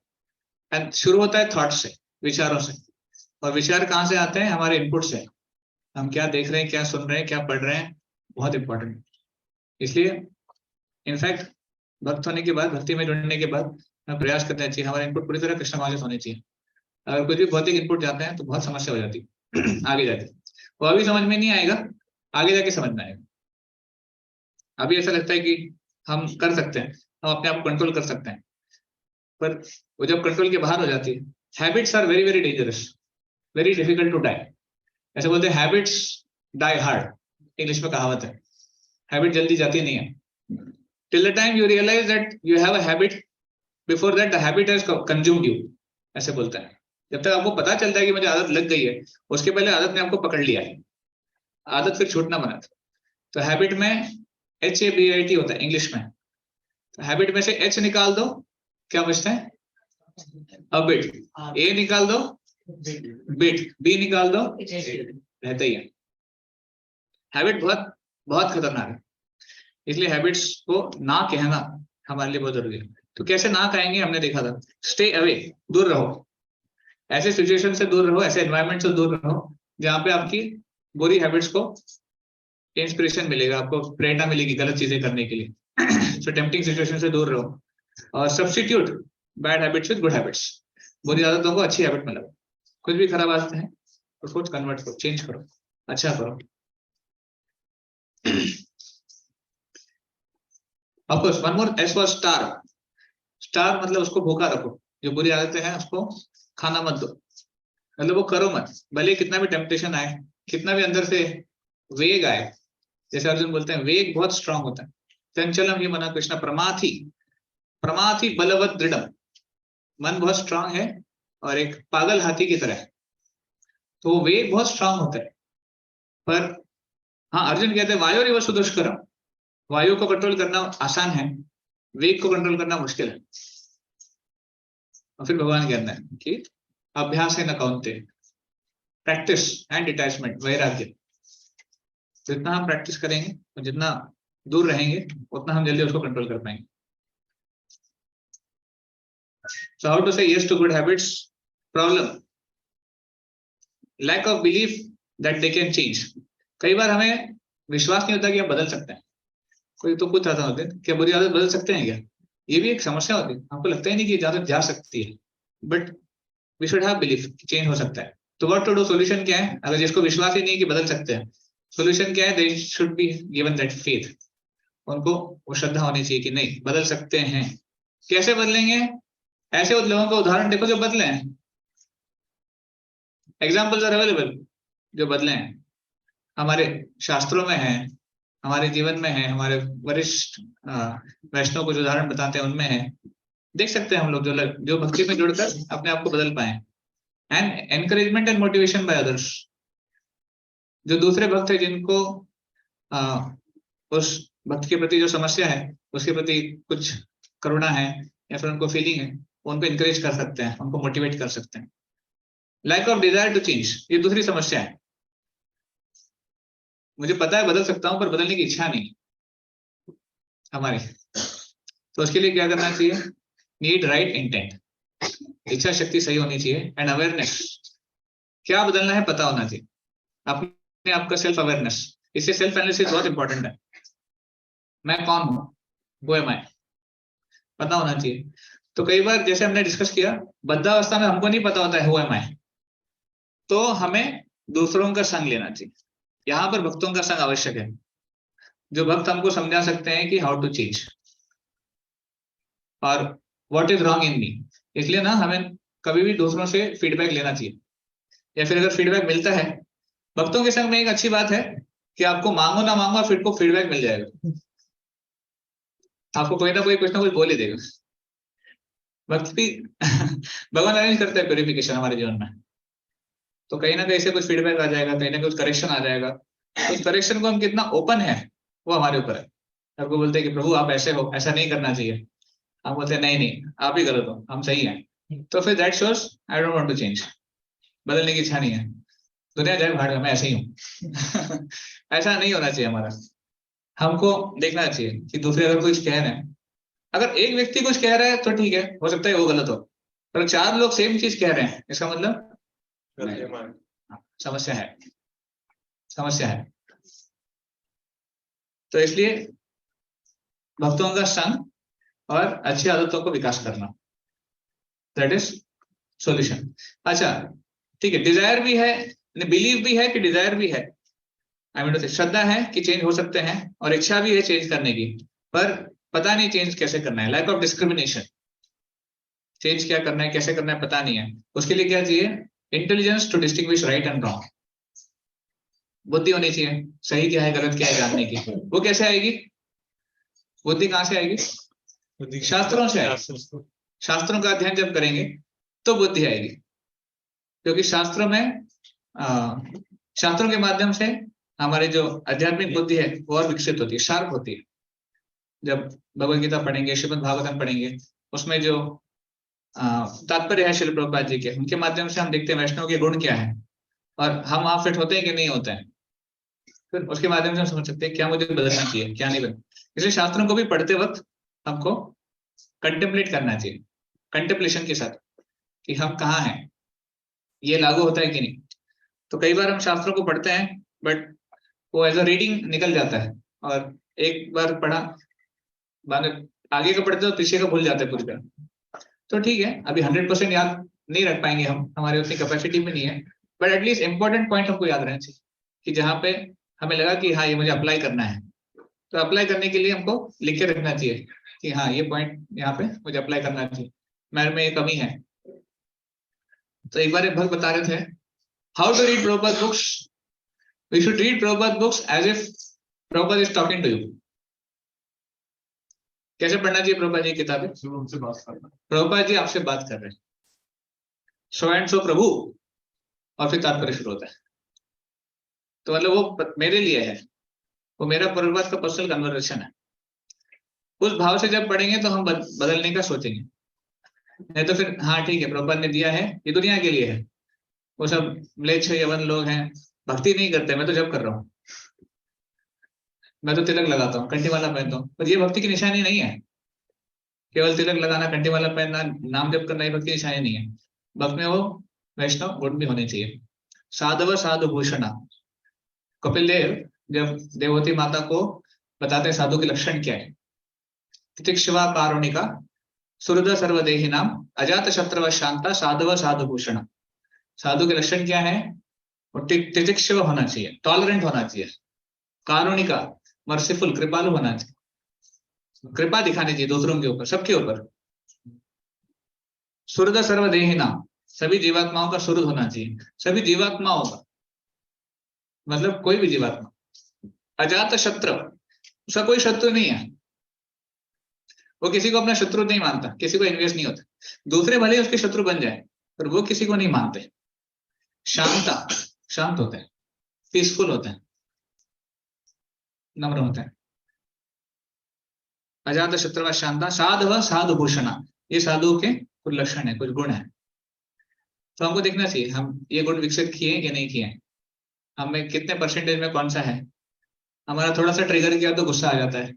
एंड शुरू होता है थॉट से, विचारों से। और विचार कहाँ से आते हैं? हमारे इनपुट से। हम क्या देख रहे हैं, क्या सुन रहे हैं, क्या पढ़ रहे हैं, बहुत इंपॉर्टेंट। इसलिए इनफैक्ट भक्त होने के बाद, भक्ति में जुड़ने के बाद हमें प्रयास करना चाहिए हमारे इनपुट पूरी तरह कृष्ण भाषित होने चाहिए। अगर कुछ भी भौतिक इनपुट जाते हैं तो बहुत समस्या हो जाती है आगे जाके। वो अभी समझ में नहीं आएगा, आगे जाके समझ में आएगा। अभी ऐसा लगता है कि हम कर सकते हैं, हम अपने आप को कंट्रोल कर सकते हैं, पर वो जब कंट्रोल के बाहर हो जाती है, habits are very very dangerous, very difficult to die. ऐसे बोलते हैं हैबिट्स डाई हार्ड, इंग्लिश में कहावत है। हैबिट जल्दी जाती नहीं है। Till the time you realise that you have a habit, before that the habit has consumed you, ऐसे बोलता है। जब तक आपको पता चलता है कि मुझे आदत लग गई है, उसके पहले आदत ने आपको पकड़ लिया है, आदत फिर छूटना बना था। तो हैबिट में HABIT होता है इंग्लिश में। तो हैबिट में से H निकाल दो, क्या बचता है? हैबिट। A निकाल दो, बिट। B निकाल दो, रहता ही है। हैबिट बहुत बहुत खतरनाक है, इसलिए हैबिट्स को ना कहना हमारे लिए बहुत जरूरी है। तो कैसे ना कहेंगे हमने देखा था। स्टे अवे, दूर रहो, ऐसे सिचुएशन से दूर रहो, ऐसे एनवायरनमेंट से दूर रहो जहाँ पे आपकी बुरी हैबिट्स को इंस्पिरेशन मिलेगा, आपको प्रेरणा मिलेगी गलत चीजें करने के लिए। सो टेम्पटिंग सिचुएशन से दूर रहो और substitute bad habits with good habits. बुरी आदतों को अच्छी हैबिट में लगाओ। कुछ भी खराब आदत है उसको कन्वर्ट करो, चेंज करो, अच्छा करो। Of course, one more S for starve. Starve मतलब उसको भूखा रखो, जो बुरी आदतें हैं उसको खाना मत दो, मतलब वो करो मत, भले कितना भी टेम्पटेशन आए, कितना भी अंदर से वेग आए। जैसे अर्जुन बोलते हैं वेग बहुत स्ट्रांग होता है। चंचलम ही मना कृष्ण प्रमाथी, प्रमाथी बलवत दृढ़म। मन बहुत स्ट्रांग है और एक पागल हाथी की तरह है, तो वेग बहुत स्ट्रांग होता है। पर हाँ, अर्जुन कहते हैं वायु रिव सुदुष्करम, वायु को कंट्रोल करना आसान है, वेग को कंट्रोल करना मुश्किल है। और फिर भगवान कहते हैं कि अभ्यास है न कौनते, प्रैक्टिस एंड डिटैचमेंट, वैराग्य। जितना हम प्रैक्टिस करेंगे और जितना दूर रहेंगे उतना हम जल्दी उसको कंट्रोल कर पाएंगे। So how to say yes to good habits? Problem, lack of belief that they can change. कई बार हमें विश्वास नहीं होता कि हम बदल सकते हैं। कोई तो पूछ रहा था होते क्या बुरी आदत बदल सकते हैं क्या? ये भी एक समस्या होती है। हमको लगता ही नहीं कि ये आदत जा सकती है, but we should have belief कि चेंज हो सकता है। तो व्हाट टू डू, सोल्यूशन क्या है? अगर जिसको विश्वास ही नहीं है कि बदल सकते हैं, सोल्यूशन क्या है? They should be given that faith. उनको वो श्रद्धा होनी चाहिए कि नहीं, बदल सकते हैं। कैसे बदलेंगे? ऐसे उन लोगों का उदाहरण देखो जो बदले हैं। एग्जाम्पल्स आर अवेलेबल जो बदले हैं, हमारे शास्त्रों में है, हमारे जीवन में है, हमारे वरिष्ठ वैष्णव कुछ उदाहरण बताते हैं उनमें है। देख सकते हैं हम लोग जो भक्ति में जुड़कर अपने आप को बदल पाए। And encouragement and motivation by others, जो दूसरे भक्त है जिनको उस भक्त के प्रति जो समस्या है उसके प्रति कुछ करुणा है या फिर उनको फीलिंग है, उनको इंकरेज कर सकते हैं, उनको मोटिवेट कर सकते हैं। Lack of desire to change, ये दूसरी समस्या है। मुझे पता है बदल सकता हूं पर बदलने की इच्छा नहीं हमारी। तो उसके लिए क्या करना चाहिए? नीड राइट इंटेंट, इच्छा शक्ति सही होनी चाहिए। एंड अवेयरनेस, क्या बदलना है पता होना चाहिए, अपने आप का सेल्फ अवेयरनेस। इससे सेल्फ एनालिसिस बहुत इंपॉर्टेंट है। मैं कौन हूं, वो एम आई, पता होना चाहिए। तो कई बार जैसे हमने डिस्कस किया, बद्धावस्था में हमको नहीं पता होता है हु एम आई, तो हमें दूसरों का संग लेना चाहिए। यहाँ पर भक्तों का संग आवश्यक है, जो भक्त हमको समझा सकते हैं कि हाउ टू चेंज और व्हाट इज रॉन्ग इन मी। इसलिए ना हमें कभी भी दूसरों से फीडबैक लेना चाहिए, या फिर अगर फीडबैक मिलता है, भक्तों के संग में एक अच्छी बात है कि आपको मांगो ना मांगो फिर को फीडबैक मिल जाएगा। आपको कोई ना कोई कुछ ना कुछ बोल ही देगा। भक्त भी भगवान अरेंज करते हैं प्यूरिफिकेशन हमारे जीवन में, तो कहीं ना कहीं से कुछ फीडबैक आ जाएगा, कहीं ना कुछ करेक्शन आ जाएगा। उस करेक्शन को हम कितना ओपन है वो हमारे ऊपर है। आपको बोलते हैं कि प्रभु आप ऐसे हो, ऐसा नहीं करना चाहिए, आप बोलते हैं नहीं नहीं आप ही गलत हो, हम सही हैं, तो फिर that shows I don't want to change, बदलने की इच्छा नहीं है। दुनिया जाए भाड़ में, मैं ऐसे ही हूँ। ऐसा नहीं होना चाहिए हमारा। हमको देखना चाहिए कि दूसरे अगर कुछ कह रहे हैं, अगर एक व्यक्ति कुछ कह रहा है तो ठीक है, हो सकता है वो गलत हो, पर 4 लोग सेम चीज कह रहे हैं, इसका मतलब समस्या है, समस्या है। तो इसलिए भक्तों का संग और अच्छी आदतों को विकास करना, दैट इज सॉल्यूशन। अच्छा ठीक है, डिजायर भी है, बिलीव भी है कि डिजायर भी है, आई मीन श्रद्धा है कि चेंज हो सकते हैं, और इच्छा भी है चेंज करने की, पर पता नहीं चेंज कैसे करना है, लैक ऑफ डिस्क्रिमिनेशन, चेंज क्या करना है कैसे करना है पता नहीं है। उसके लिए क्या चाहिए? Intelligence to distinguish right and wrong, बुद्धि होनी चाहिए, सही क्या है गलत क्या है जानने की। वो कैसे आएगी? बुद्धि कहाँ से आएगी? शास्त्रों से आएगी। शास्त्रों का अध्ययन जब करेंगे तो बुद्धि आएगी, क्योंकि शास्त्रों में शास्त्रों के माध्यम से हमारी जो आध्यात्मिक बुद्धि है वो और विकसित होती है, शार्प होती है। जब भगवत गीता पढ़ेंगे, श्रीमद् भागवतम पढ़ेंगे, उसमें जो तात्पर्य है श्रील प्रभुपाद जी के, उनके माध्यम से हम देखते हैं वैष्णव के गुण क्या है, और हम वहां फिट होते हैं कि नहीं होते हैं। फिर उसके माध्यम से हम समझ सकते हैं क्या मुझे बदलना चाहिए क्या नहीं बदलना। इसलिए शास्त्रों को भी पढ़ते वक्त हमको कंटेम्पलेट करना चाहिए, कंटेम्पलेशन के साथ, कि हम कहाँ हैं, ये लागू होता है कि नहीं। तो कई बार हम शास्त्रों को पढ़ते हैं बट वो एज अ रीडिंग निकल जाता है, और एक बार पढ़ा बाद में आगे का पढ़ते हो पीछे का भूल जाते हैं पूरी तरह। तो ठीक है, अभी 100% याद नहीं रख पाएंगे हम, हमारी उतनी कैपेसिटी में नहीं है, बट एटलीस्ट इंपॉर्टेंट पॉइंट हमको याद रहना चाहिए, कि जहाँ पे हमें लगा कि हाँ ये मुझे अप्लाई करना है, तो अप्लाई करने के लिए हमको लिख के रखना चाहिए कि हाँ ये पॉइंट यहाँ पे मुझे अप्लाई करना चाहिए, मेरे में ये कमी है। तो एक बार एक भक्त बता रहे थे, how to read Prabhupada books, we should read Prabhupada books as if Prabhupada is talking to you. कैसे पढ़ना चाहिए प्रभुपाद जी की किताबें? उनसे बात करना, प्रभुपाद जी आपसे बात कर रहे हैं, सो एंड सो प्रभु, और फिर तात्पर्य शुरू होता है। तो मतलब वो मेरे लिए है, वो मेरा प्रभुपाद का पर्सनल कन्वर्सेशन है। उस भाव से जब पढ़ेंगे तो हम बदलने का सोचेंगे, नहीं तो फिर हाँ ठीक है प्रभुपाद ने दिया है, ये दुनिया के लिए है, वो सब म्लेच्छ यवन लोग हैं, भक्ति नहीं करते, मैं तो जब कर रहा हूँ, मैं तो तिलक लगाता हूँ, कंठी माला पहनता हूँ, पर ये भक्ति की निशानी नहीं है। केवल तिलक लगाना, कंठी माला पहनना, नाम जप करना ये भक्ति की निशानी नहीं है। भक्त में वो वैष्णव गुण भी होने चाहिए। साधव साधु भूषणा, कपिल देव जब देववती माता को बताते हैं साधु के लक्षण क्या है, तितिक्षवा कारुणिका सुहृद सर्वदेही नाम अजात शत्रव शांता साधव साधु भूषण। साधु के लक्षण क्या है? और तितिक्षव होना चाहिए, टॉलरेंट होना चाहिए, कारुणिका मर्सीफुल कृपालु होना चाहिए, कृपा दिखानी चाहिए दूसरों के ऊपर, सबके ऊपर। सुहृद सर्वदेही नाम, सभी जीवात्माओं का सुहृद होना चाहिए, सभी जीवात्माओं का मतलब कोई भी जीवात्मा। अजात शत्रु, उसका कोई शत्रु नहीं है, वो किसी को अपना शत्रु नहीं मानता, किसी को इन्वेस्ट नहीं होता, दूसरे भले उसके शत्रु बन जाए पर वो किसी को नहीं मानते। शांता, शांत होते हैं, पीसफुल होते हैं, नम्र होते हैं। अजात शत्रु शांता साधव साधु भूषणा, ये साधु के कुछ लक्षण है, कुछ गुण है। तो हमको देखना चाहिए हम ये गुण विकसित किए कि नहीं किए, हमें कितने परसेंटेज में कौन सा है। हमारा थोड़ा सा ट्रिगर किया तो गुस्सा आ जाता है,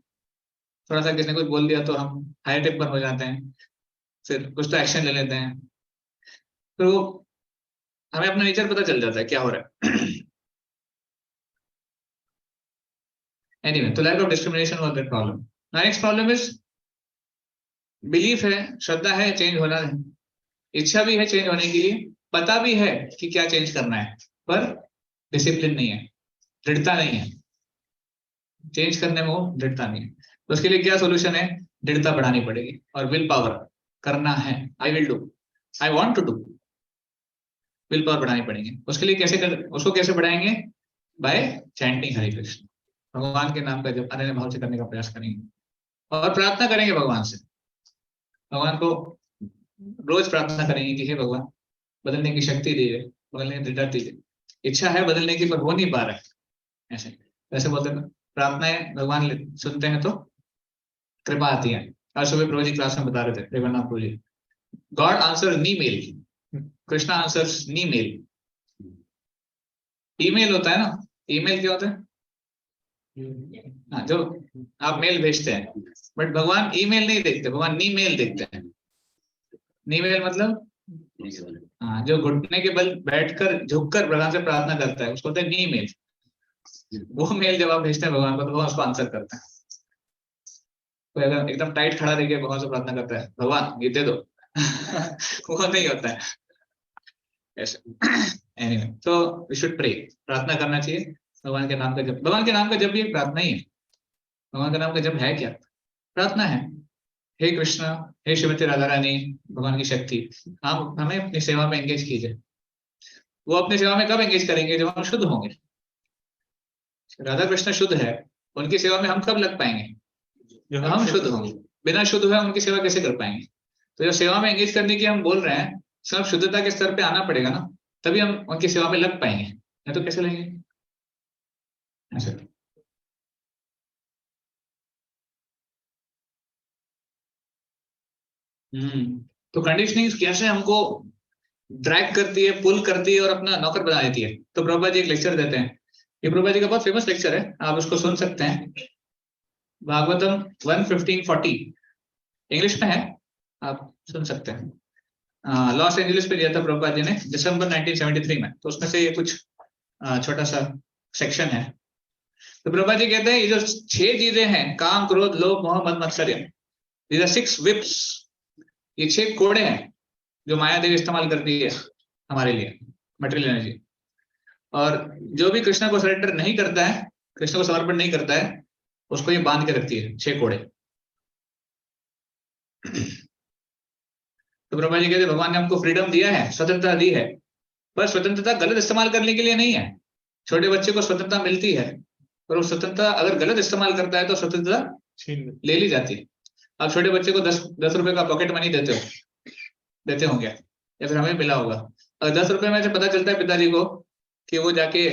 थोड़ा सा किसी ने कुछ बोल दिया तो हम हाई टेम्पर हो जाते हैं, फिर कुछ तो एक्शन ले लेते हैं, फिर वो हमें अपना नेचर पता चल जाता है क्या हो रहा है। एनीवे, तो lack of discrimination was that problem. Next problem is belief है, श्रद्धा है, चेंज होना है, इच्छा भी है चेंज होने के लिए, पता भी है कि क्या चेंज करना है, पर डिसिप्लिन नहीं है, दृढ़ता नहीं है, चेंज करने में वो दृढ़ता नहीं है। तो उसके लिए क्या सोल्यूशन है? दृढ़ता बढ़ानी पड़ेगी और विल पावर करना है, I will do, I want to do, will power बढ़ानी पड़ेगी। उसके लिए उसको कैसे बढ़ाएंगे? बाय चैंटिंग हरे कृष्ण, भगवान के नाम का जप अनन्य भाव से करने का प्रयास करेंगे और प्रार्थना करेंगे भगवान से, भगवान को रोज प्रार्थना करेंगे कि हे भगवान बदलने की शक्ति दीजिए, बदलने की दृढ़ता दीजिए। इच्छा है बदलने की पर हो नहीं पा रहा है, ऐसे वैसे बोलते हैं प्रार्थनाएं भगवान सुनते हैं तो कृपा आती है। आज सुबह प्रभु जी क्लास में बता रहे थे, रेवन्नाथ प्रभु जी, गॉड आंसर नी मेल, कृष्णा आंसर्स नी मेल। ईमेल होता है ना, ईमेल क्या होता है? हाँ, जो आप मेल भेजते हैं, बट भगवान ईमेल नहीं देखते, भगवान नी मेल देखते हैं। नी मेल मतलब हाँ, जो घुटने के बल बैठकर झुककर भगवान से प्रार्थना करता है उसको होता है नी मेल। वो मेल जब आप भेजते हैं भगवान को तो भगवान उसको आंसर करता है। तो अगर एकदम टाइट खड़ा रह के भगवान से प्रार्थना करता है भगवान ये दे दो वो नहीं होता है, ऐसे एनीवे, तो वी शुड प्रे, प्रार्थना करना चाहिए। भगवान के नाम का जप, भगवान के नाम का जप भी एक प्रार्थना ही है। भगवान का नाम का जप है क्या? प्रार्थना है। हे कृष्ण, हे श्रीमती राधा रानी, भगवान की शक्ति, आप हमें अपनी सेवा में एंगेज कीजिए। वो अपनी सेवा में कब एंगेज करेंगे? जब हम शुद्ध होंगे। राधा कृष्ण शुद्ध है, उनकी सेवा में हम कब लग पाएंगे? जब हम शुद्ध होंगे। बिना शुद्ध हुए उनकी सेवा कैसे कर पाएंगे? तो जो सेवा में एंगेज करने की हम बोल रहे हैं, सब शुद्धता के स्तर पे आना पड़ेगा ना, तभी हम उनकी सेवा में लग पाएंगे, नहीं तो कैसे लेंगे ऐसे। तो कंडीशनिंग कैसे हमको ड्रैग करती है, पुल करती है और अपना नौकर बना देती है। तो प्रभुपाद जी एक लेक्चर देते हैं, ये प्रभुपाद जी का बहुत फेमस लेक्चर है, आप उसको सुन सकते हैं। भागवतम 1:15-40 इंग्लिश में है, आप सुन सकते हैं। लॉस एंजलिस पे दिया था प्रभुपाद जी ने दिसंबर 1973 में, तो उसमें से ये कुछ छोटा सा सेक्शन है। तो प्रभुपाद जी कहते हैं ये जो 6 चीजें हैं, काम, क्रोध, लोभ, मोह, मद, मत्सर्य, these are 6 whips, ये 6 कोड़े हैं जो माया देवी इस्तेमाल करती है हमारे लिए, मटेरियल एनर्जी। और जो भी कृष्ण को सरेंडर नहीं करता है, कृष्ण को समर्पण नहीं करता है, उसको ये बांध के रखती है 6 कोड़े। तो ब्रह्मा जी कहते हैं भगवान ने हमको फ्रीडम दिया है, स्वतंत्रता दी है, पर स्वतंत्रता गलत इस्तेमाल करने के लिए नहीं है। छोटे बच्चे को स्वतंत्रता मिलती है, पर वो स्वतंत्रता अगर गलत इस्तेमाल करता है तो स्वतंत्रता ले ली जाती है। आप छोटे बच्चे को 10 रुपए का पॉकेट मनी देते होंगे, या फिर हमें मिला होगा। अगर 10 रुपए में से पता चलता है पिताजी को कि वो जाके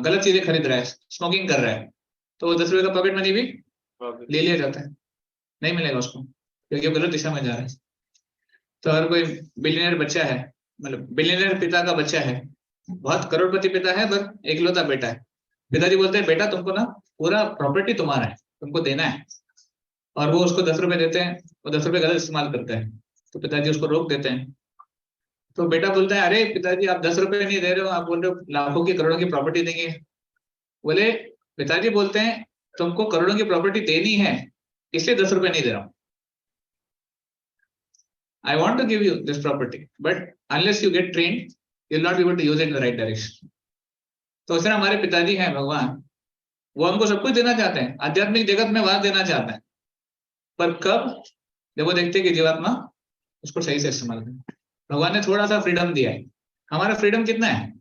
गलत चीजें खरीद रहा है, स्मोकिंग कर रहा है, तो वो 10 रुपए का पॉकेट मनी भी ले लिया जाता है, नहीं मिलेगा उसको, क्योंकि वो गलत दिशा में जा रहा है। तो अगर कोई बिलियनर बच्चा है, मतलब बिलियनर पिता का बच्चा है, बहुत करोड़पति पिता है, पर एकलौता बेटा है, पिताजी बोलते हैं बेटा तुमको ना पूरा प्रॉपर्टी तुम्हारा है, तुमको देना है, और वो उसको 10 रुपए देते हैं, वो 10 रुपए गलत इस्तेमाल करता है, तो पिताजी उसको रोक देते हैं। तो बेटा बोलता है अरे पिताजी आप 10 रुपए नहीं दे रहे हो, आप बोल रहे हो लाखों की करोड़ों की प्रॉपर्टी देंगे। बोले पिताजी बोलते हैं तुमको करोड़ों की प्रॉपर्टी देनी है, इसलिए 10 रुपए नहीं दे रहा हूं। I want to give you this property, but unless you get trained, you'll not be able to use it in the right direction. तो उसने हमारे पिताजी हैं भगवान, वो हमको सब कुछ देना चाहते हैं, आध्यात्मिक जगत में वहां देना चाहते हैं, पर कब? जब वो देखते हैं कि जीवात्मा उसको सही से इस्तेमाल करे। भगवान ने थोड़ा सा फ्रीडम दिया है, हमारा फ्रीडम कितना है?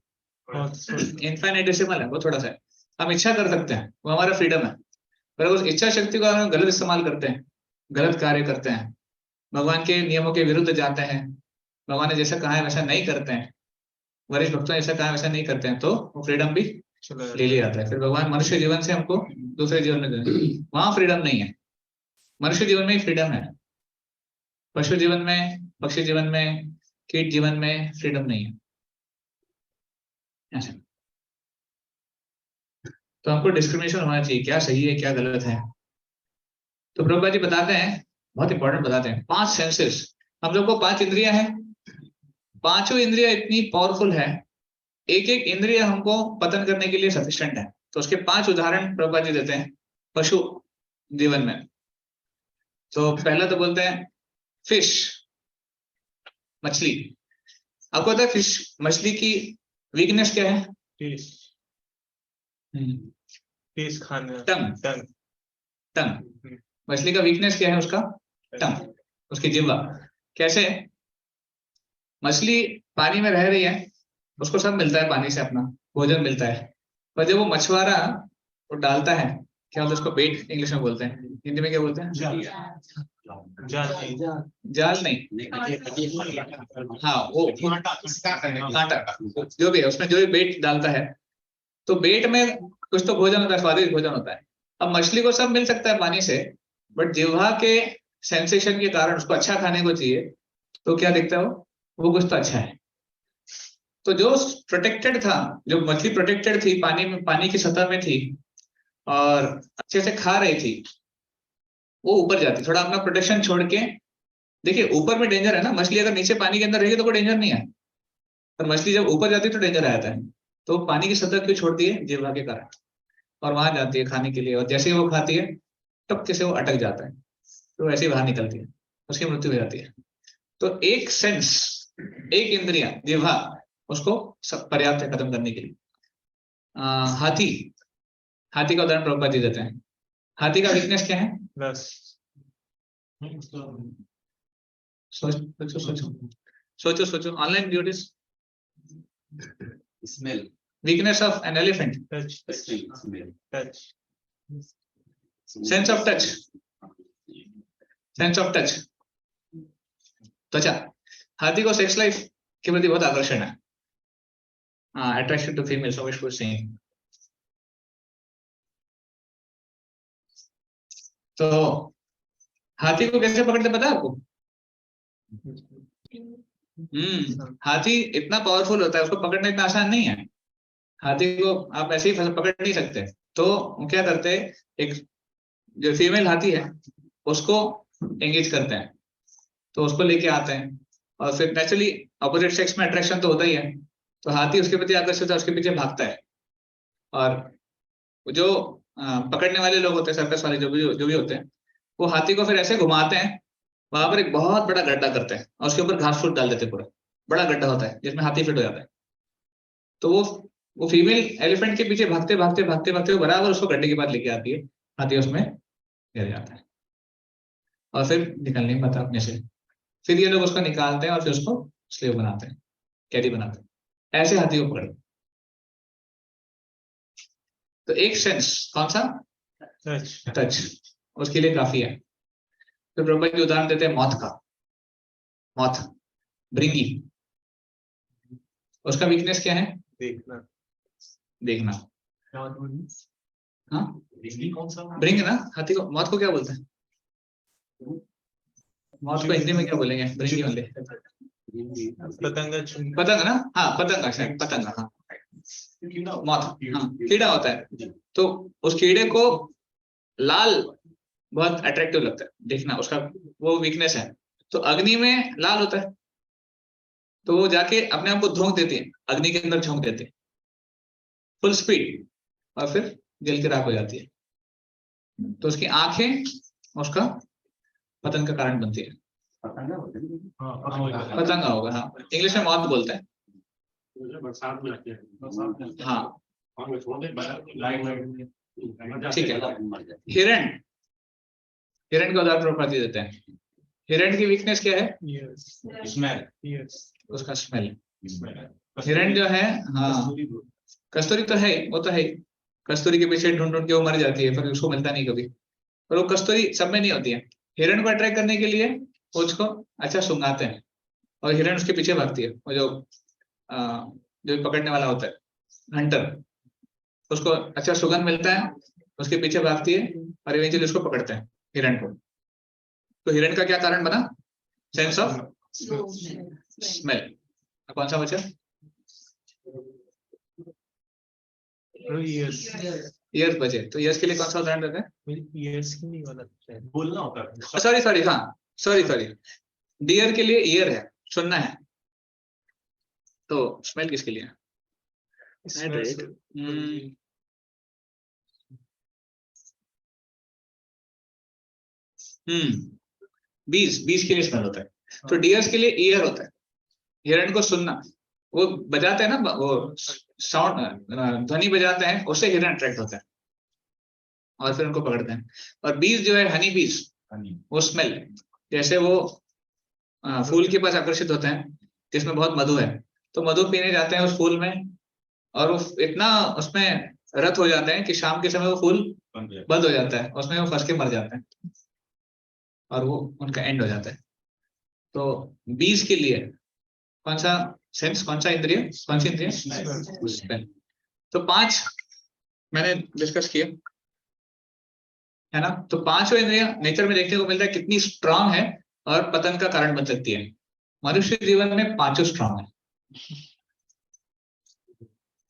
इनफाइनाइटेसिमल है, वो थोड़ा सा है। हम इच्छा कर सकते हैं, वो हमारा फ्रीडम है, पर उस इच्छा शक्ति को हम गलत इस्तेमाल करते हैं, गलत कार्य करते हैं, भगवान के नियमों के विरुद्ध जाते हैं, भगवान ने जैसा कहा है वैसा नहीं करते हैं, वरिष्ठ भक्तों ने जैसा कहा है वैसा नहीं करते हैं, तो वो फ्रीडम भी ले लिया जाता है। फिर भगवान मनुष्य जीवन से हमको दूसरे जीवन में देते, वहां फ्रीडम नहीं है, मनुष्य जीवन में ही फ्रीडम है। पशु जीवन में, पक्षी जीवन में, कीट जीवन में फ्रीडम नहीं है ऐसा। तो हमको डिस्क्रिमिनेशन होना चाहिए, क्या सही है क्या गलत है। तो प्रभुपाद जी बताते हैं, बहुत इंपॉर्टेंट बताते हैं, 5 सेंसेस, हम लोग को 5 इंद्रियां हैं, पांचों इंद्रियां इतनी पावरफुल है, एक एक इंद्रिय हमको पतन करने के लिए सफिशिएंट है। तो उसके 5 उदाहरण प्रभुपाद जी देते हैं पशु जीवन में। तो पहला तो बोलते हैं फिश, मछली। आपको पता है फिश, मछली की वीकनेस क्या है? फिश खाना, टंग। मछली का वीकनेस क्या है? उसका टंग, उसकी जिह्वा। कैसे? मछली पानी में रह रही है, उसको सब मिलता है, पानी से अपना भोजन मिलता है, पर जब वो मछुआरा वो डालता है, क्या बोलते हैं उसको? बेट इंग्लिश में बोलते हैं, हिंदी में क्या बोलते हैं? जाल नहीं, हाँ वो कांटा, जो भी है उसमें जो भी बेट डालता है, तो बेट में कुछ तो भोजन होता है, स्वादिष्ट भोजन होता है। अब मछली को सब मिल सकता है पानी से, बट जिह्वा के सेंसेशन के कारण उसको अच्छा खाने को चाहिए, तो क्या दिखता है वो कुछ तो अच्छा है। तो जो प्रोटेक्टेड था, जो मछली प्रोटेक्टेड थी, पानी में, पानी की सतह में थी और अच्छे से खा रही थी, वो ऊपर जाती, थोड़ा अपना प्रोटेक्शन छोड़ के। देखिए ऊपर में डेंजर है ना, मछली अगर नीचे पानी के अंदर रहेगी तो कोई डेंजर नहीं है, पर मछली जब ऊपर जाती है तो डेंजर आ जाता है। तो पानी की सतह क्यों छोड़ती है? जिह्वा के कारण, और वहां जाती है खाने के लिए, और जैसे ही वो खाती है टपके से वो अटक जाता है, तो ऐसे ही बाहर निकलती है, उसकी मृत्यु हो जाती है। तो एक सेंस एक इंद्रिया जिह्वा उसको सब पर्याप्त है खत्म करने के लिए। हाथी, हाथी का उदाहरण प्रभुपाद जी देते हैं। हाथी का वीकनेस क्या है? सोचो सोचो सोचो सोचो, online duties. Smell, weakness of an elephant, sense of touch, sense of touch, त्वचा। हाथी को सेक्स लाइफ के प्रति बहुत आकर्षण है, attraction to female, so we should say। तो हाथी को कैसे पकड़ते पता है आपको? हाथी इतना पावरफुल होता है, उसको पकड़ना इतना आसान नहीं है। हाथी को आप ऐसे ही पकड़ नहीं सकते। तो वो क्या करते हैं, एक जो फीमेल हाथी है उसको एंगेज करते हैं, तो उसको लेके आते हैं, और फिर नेचुरली अपोजिट सेक्स में अट्रैक्शन तो होता ही है, तो हाथी उसके प्रति आकर्षित है, उसके पीछे भागता है। और जो पकड़ने वाले लोग होते हैं, सर्कस वाले जो भी होते हैं, वो हाथी को फिर ऐसे घुमाते हैं, वहां पर एक बहुत बड़ा गड्ढा करते हैं और उसके ऊपर घास फूस डाल देते हैं। पूरा बड़ा गड्ढा होता है जिसमें हाथी फिट हो जाता है। तो वो फीमेल एलिफेंट के पीछे भागते भागते भागते भागते वो बराबर उसको गड्ढे के पास लेके आती है, हाथी उसमें गिर जाता है और फिर निकल नहीं पाता अपने से। फिर ये लोग उसको निकालते हैं और फिर उसको स्लेव बनाते हैं, कैदी बनाते हैं। ऐसे हाथी को पकड़ो। तो एक सेंस कौन सा? टच, उसके लिए काफी है। तो प्रभुपाद जी उदाहरण देते हैं मौत का। मौत, ब्रिंगी, उसका वीकनेस क्या है? देखना। देखना। हाँ, कौन सा? ब्रिंग ना, हाथी को। मौत को क्या बोलते हैं? मौत को हिंदी में क्या बोलेंगे? ब्रिंगी वाले पतंग ना, हाँ पतंगा, शायद पतंगा, हाँ मौत, हाँ कीड़ा होता है। तो उस कीड़े को लाल बहुत अट्रैक्टिव लगता है देखना, उसका वो वीकनेस है। तो अग्नि में लाल होता है, तो वो जाके अपने आप को झोंक देती है, अग्नि के अंदर झोंक देती है फुल स्पीड, और फिर जल के राख हो जाती है। तो उसकी आंखें उसका पतन का कारण बनती है। पतंगा होगा, हाँ इंग्लिश में मौत बोलते हैं। हाँ ठीक है। हिरण, हिरण का उदाहरण प्रभुपाद जी देते हैं। हिरण की वीकनेस क्या है? स्मेल, उसका स्मेल। हिरण जो है, हाँ कस्तूरी तो है, वो तो है। कस्तूरी के पीछे ढूंढ ढूंढ के वो मर जाती है, पर उसको मिलता नहीं कभी। पर वो कस्तूरी सब में नहीं होती है। हिरण को अट्रैक्ट करने के लिए उसको अच्छा सुंघाते हैं और हिरण उसके पीछे भागती है। वो जो पकड़ने वाला होता है हंटर, उसको अच्छा सुगंध मिलता है, उसके पीछे भागती है और इवेंचुअली उसको पकड़ते हैं हिरण को। तो हिरण का क्या कारण बना? Sense of smell. कौन सा बचा? ईयर्स बचे। तो ईयर्स के लिए कौन सा उदाहरण देते हैं? ईयर्स की नहीं वाला बोलना होता है। सॉरी सॉरी, हाँ सॉरी, डियर के लिए ईयर है, सुनना है। तो स्मेल किसके लिए? बीज के लिए स्मेल होता है। तो डियर्स के लिए ईयर होता है। हिरण को सुनना, वो बजाते हैं ना, वो साउंड ध्वनि बजाते हैं, उससे हिरण अट्रैक्ट होता है और फिर उनको पकड़ते हैं। और बीज जो है हनी बीज, वो स्मेल, जैसे वो फूल के पास आकर्षित होते हैं जिसमें बहुत मधु है, तो मधु पीने जाते हैं उस फूल में, और वो इतना उसमें रत हो जाते हैं कि शाम के समय वो फूल बंद हो जाता है, उसमें वो फंस के मर जाते हैं और वो उनका एंड हो जाता है। तो बीज के लिए कौन सा सेंस, कौन सा इंद्रिय, कौन सी इंद्रिय? स्मेल। तो 5 मैंने डिस्कस किया है ना। तो 5 इंद्रिय नेचर में देखने को मिलता है कितनी स्ट्रांग है और पतन का कारण बन सकती है। मनुष्य जीवन में 5 स्ट्रांग है।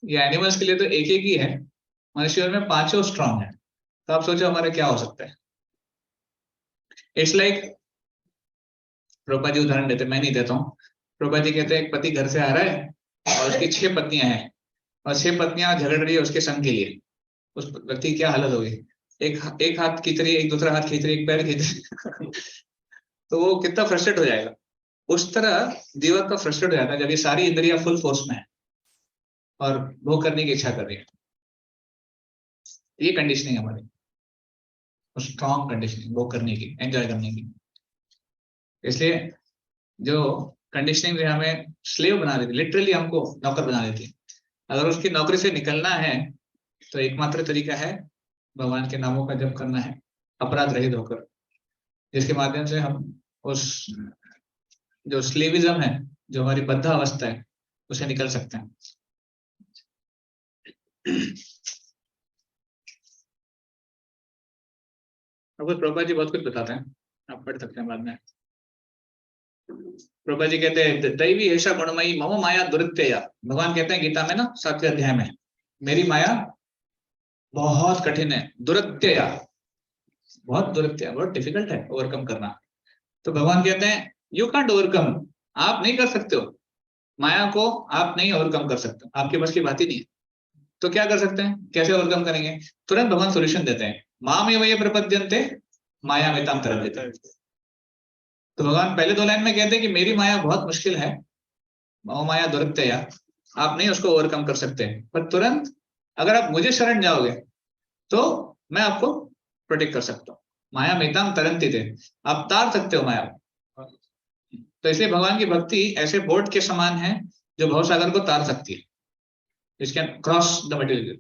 ये एनिमल्स के लिए तो एक ही है, मनुष्य में 5 स्ट्रांग है। तो आप सोचो हमारे क्या हो सकता है। इट्स लाइक, प्रभुपाद जी उदाहरण देते, मैं नहीं देता हूँ। प्रभुपाद जी कहते हैं एक पति घर से आ रहा है और उसकी 6 पत्नियां हैं और 6 पत्नियां झगड़ रही है उसके संग के लिए। उस व्यक्ति की क्या हालत होगी? एक हाथ खींच रही है, एक दूसरा हाथ खींच रही है, एक पैर खींच रही है तो वो कितना फ्रस्ट्रेट हो जाएगा। उस तरह जीवन का फ्रस्ट्रेट हो जाता है जब ये सारी इंद्रियां फुल फोर्स में है और भोग करने की इच्छा कर रही है। ये कंडीशनिंग हमारी, स्ट्रॉन्ग कंडीशनिंग भोग करने की, एंजॉय करने की। इसलिए जो कंडीशनिंग जो हमें स्लेव बना देती, लिटरली हमको नौकर बना देती है, अगर उसकी नौकरी से निकलना है तो एकमात्र तरीका है भगवान के नामों का जप करना है, अपराध रहित होकर, जिसके माध्यम से हम उस जो स्लेविज्म है, जो हमारी बद्ध अवस्था है, उसे निकल सकते हैं। अब प्रभुपाद जी बहुत कुछ बताते हैं, आप पढ़ सकते हैं बाद में। प्रभुपाद जी कहते हैं दैवी ऐसा गुणमयी मम माया दुरित्यया, भगवान कहते हैं गीता में ना 7वें अध्याय में, मेरी माया बहुत कठिन है, दुरित्यया, बहुत दुरित्य, बहुत डिफिकल्ट है ओवरकम करना। तो भगवान कहते हैं यू कांट ओवरकम, आप नहीं कर सकते हो माया को, आप नहीं ओवरकम कर सकते, आपके बस की बात ही नहीं है। तो क्या कर सकते हैं, कैसे ओवरकम करेंगे? तुरंत भगवान सॉल्यूशन देते हैं, मामेव ये प्रपद्यन्ते मायामितां तरन्ते। तो भगवान पहले 2 लाइन में कहते हैं कि मेरी माया बहुत मुश्किल है, मम माया दुरित्यया, आप नहीं उसको ओवरकम कर सकते, पर तुरंत अगर आप मुझे शरण जाओगे तो मैं आपको प्रोटेक्ट कर सकता हूँ। माया मितां तरन्ति थे, आप तार सकते हो माया। तो इसलिए भगवान की भक्ति ऐसे बोट के समान है जो भवसागर को तार सकती है, इसके क्रॉस द मटेरियल।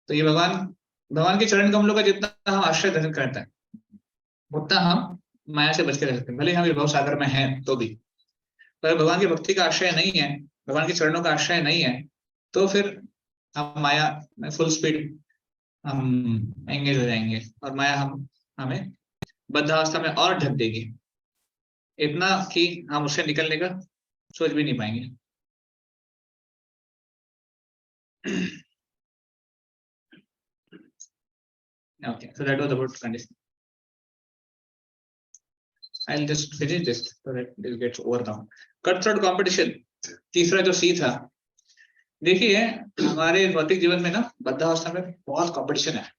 तो ये भगवान के चरण कमलों का जितना हम आश्रय ग्रहण करते हैं उतना हम माया से बच के रह सकते हैं, भले हम भव सागर में हैं तो भी। पर भगवान की भक्ति का आश्रय नहीं है, भगवान के चरणों का आश्रय नहीं है, तो फिर हम माया में फुल स्पीड हम एंगेज हो जाएंगे और माया हमें बद्धावस्था में और ढक देगी, इतना कि हम उससे निकलने का सोच भी नहीं पाएंगे। Okay, so that was about condition. I'll just finish this so that this gets over now. Cutthroat competition, तीसरा जो सी था, देखिए हमारे भौतिक जीवन में ना बद्धावस्था में बहुत कंपटीशन है।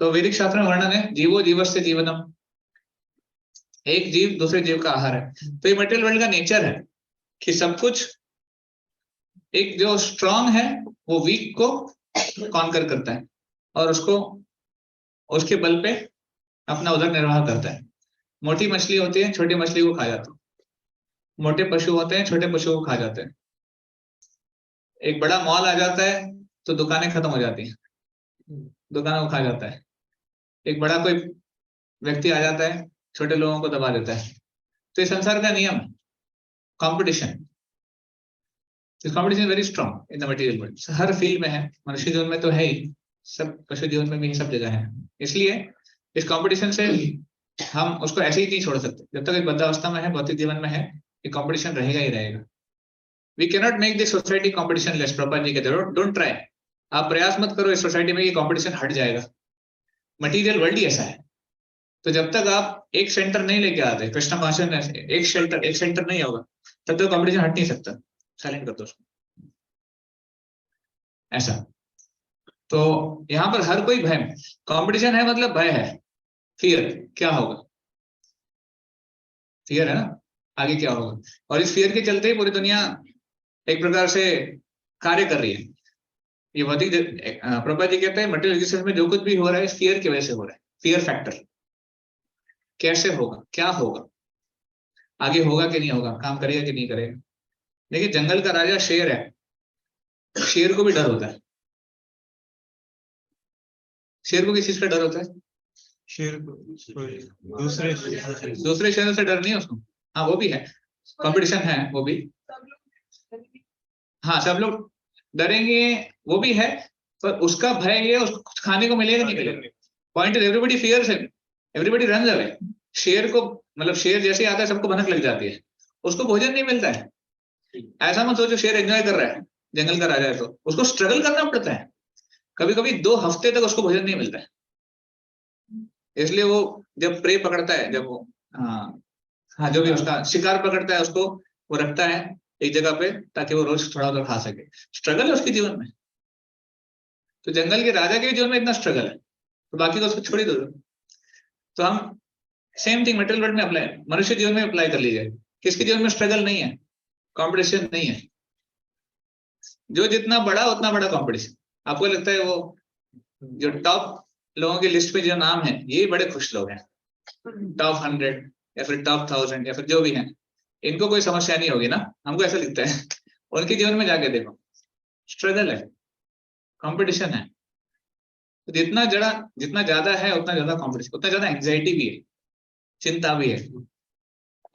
तो वैदिक शास्त्र में वर्णन है जीवो जीवस्य जीवनम, एक जीव दूसरे जीव का आहार है। तो ये मटेरियल वर्ल्ड का नेचर है कि सब कुछ, एक जो स्ट्रांग है वो वीक को कॉन्कर करता है और उसको उसके बल पे अपना उदर निर्वाह करता है। मोटी मछली होती है, छोटी मछली को खा जाता है, मोटे पशु होते हैं, छोटे पशुओं को खा जाते हैं। एक बड़ा मॉल आ जाता है तो दुकानें खत्म हो जाती हैं, दुकानों को खा जाता है। एक बड़ा कोई व्यक्ति आ जाता है, छोटे लोगों को दबा देता है। तो ये संसार का नियम, competition, this competition very strong in the material world. Her field में है, मनुष्य जीवन में तो है ही, सब पशु जीवन में भी सब जगह है। इसलिए इस कंपटीशन से हम उसको ऐसे ही नहीं छोड़ सकते, जब तक एक बद्धावस्था में है, भौतिक जीवन में है, ये कंपटीशन रहेगा ही रहेगा। We can not make this society competitionless. Prabhupada ji कहते हैं डोंट ट्राई, आप प्रयास मत करो इस सोसाइटी में, ये कंपटीशन हट जाएगा। मटेरियल वर्ल्ड ही ऐसा है। तो जब तक आप एक सेंटर नहीं लेके आते, कृष्ण भाषण एक सेंटर नहीं होगा, तब तक कंपटीशन हट नहीं सकता। साइलेंट कर दो उसको, ऐसा। तो यहाँ पर हर कोई भय में, कंपटीशन है मतलब भय है, फियर, क्या होगा, फियर है ना, आगे क्या होगा। और इस फियर के चलते ही पूरी दुनिया एक प्रकार से कार्य कर रही है। ये भौतिक प्रभुपाद जी कहते हैं मटेरियल एग्जिस्टेंस में जो कुछ भी हो रहा है इस फियर की वजह से हो रहा है। फियर फैक्टर, कैसे होगा, क्या होगा, आगे होगा कि नहीं होगा, काम करेगा कि नहीं करेगा। देखिए जंगल का राजा शेर है, शेर को भी डर होता है। शेर को किस चीज का डर होता है? शेर को दूसरे शेरों से डर नहीं है उसको। हाँ वो भी है, कंपटीशन है वो भी, हाँ सब लोग डरेंगे वो भी है, पर उसका भय ये उसको कुछ खाने को मिलेगा नहीं मिलेगा। Point is everybody fears him, everybody runs away. शेर को मतलब शेर जैसे आता है सबको भनक लग जाती है, उसको भोजन नहीं मिलता है। ऐसा मत सोचो शेर एंजॉय कर रहा है, जंगल का राजा है तो उसको स्ट्रगल करना पड़ता है। कभी कभी 2 हफ्ते तक उसको भोजन नहीं मिलता है। इसलिए वो जब प्रे पकड़ता है, जब वो हाँ जो भी उसका शिकार पकड़ता है, उसको वो रखता है एक जगह पे ताकि वो रोज थोड़ा थोड़ा खा सके। स्ट्रगल है उसके जीवन में। तो जंगल के राजा के जीवन में इतना स्ट्रगल है, तो बाकी को उसको छोड़ ही दो। तो हम सेम थिंग मटेरियल वर्ल्ड में अप्लाई, मनुष्य जीवन में अप्लाई कर लीजिए। किसके जीवन में स्ट्रगल नहीं है, कंपटीशन नहीं है। जो जितना बड़ा उतना बड़ा कंपटीशन। आपको लगता है वो जो टॉप लोगों की लिस्ट में जो नाम है ये बड़े खुश लोग हैं, टॉप 100 या फिर टॉप 1000 या फिर जो भी है, इनको कोई समस्या नहीं होगी ना, हमको ऐसा लगता है। उनके जीवन में जाके देखो, स्ट्रगल है, कंपटीशन है। तो जितना ज्यादा है उतना ज्यादा कंपटीशन, उतना ज्यादा एंजाइटी भी है, चिंता भी है,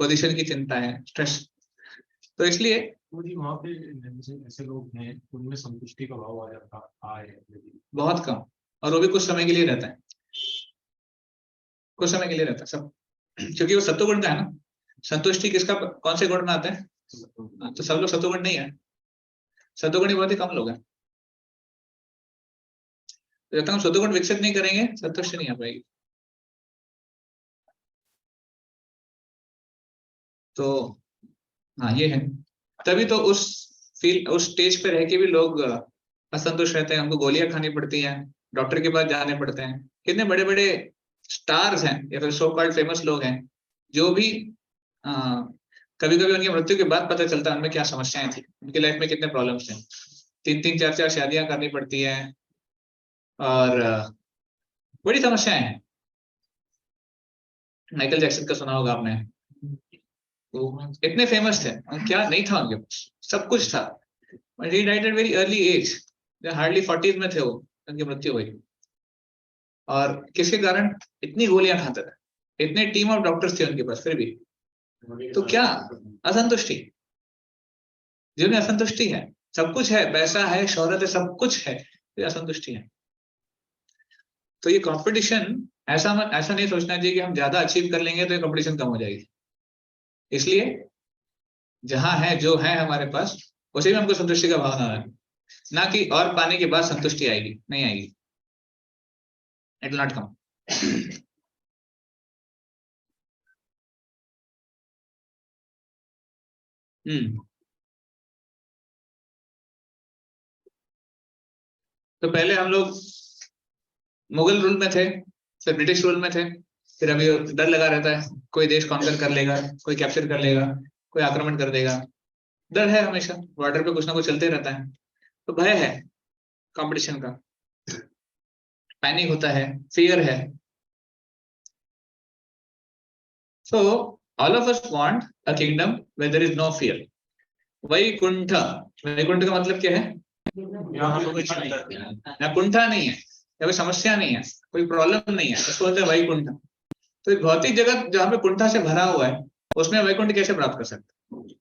पोजीशन की चिंता है, स्ट्रेस। तो इसलिए मुझे वहाँ पे ऐसे लोग हैं उनमें संतुष्टि का भाव आ जाता है बहुत कम, और वो भी कुछ समय के लिए रहता है, कुछ समय के लिए रहता है सब, क्योंकि वो सत्वगुण का है ना। संतुष्टि किसका, कौन से गुण में आता है? तो सब लोग सत्वगुण नहीं है, सत्वगुण बहुत ही कम लोग हैं। तो जब तक हम सत्वगुण विकसित नहीं करेंगे संतुष्टि नहीं आ पाएगी। तो हाँ ये है, तभी तो उस स्टेज पे रह के भी लोग असंतुष्ट रहते हैं, उनको गोलियां खानी पड़ती हैं, डॉक्टर के पास जाने पड़ते हैं। कितने बड़े बड़े स्टार्स हैं या फिर सो कॉल्ड फेमस लोग हैं जो भी कभी कभी उनकी मृत्यु के बाद पता चलता है उनमें क्या समस्याएं थी, उनकी लाइफ में कितने प्रॉब्लम्स थे। 3-3 4-4 शादियां करनी पड़ती हैं और बड़ी समस्याएं हैं। माइकल जैक्सन का सुना होगा आपने, वो इतने फेमस थे, क्या नहीं था उनके पास, सब कुछ था, but he died at very early age, hardly 40s में थे वो, उनकी मृत्यु हुई। और किसके कारण? इतनी गोलियां खाते थे, इतने टीम ऑफ डॉक्टर्स थे उनके पास, फिर भी तो क्या? असंतुष्टि, जीवन में असंतुष्टि है, सब कुछ है, पैसा है, शोहरत है, सब कुछ है, फिर असंतुष्टि है। तो ये कंपटीशन, ऐसा नहीं सोचना चाहिए कि हम ज्यादा अचीव कर लेंगे तो ये कंपटीशन कम हो जाएगी। इसलिए जहां है, जो है हमारे पास, उसी में हमको संतुष्टि का भाव ना है, ना कि और पाने के बाद संतुष्टि आएगी, नहीं आएगी, इट विल नॉट कम। तो पहले हम लोग मुगल रूल में थे, फिर ब्रिटिश रूल में थे, फिर अभी डर लगा रहता है कोई देश कॉन्कर कर लेगा, कोई कैप्चर कर लेगा, कोई आक्रमण कर देगा, डर है हमेशा, बॉर्डर पे कुछ ना कुछ चलते रहता है। तो भय है कंपटीशन का, पैनिक होता है, फियर है। So all of us want a kingdom where there is no fear. Vaikuntha, Vaikuntha का मतलब क्या है? ना कुंठा नहीं है, या कोई समस्या नहीं है, कोई प्रॉब्लम नहीं है, उसको बोलते हैं वैकुंठ। तो एक भौतिक जगत जहाँ पे कुंठा से भरा हुआ है, उसमें वैकुंठ कैसे प्राप्त कर सकते?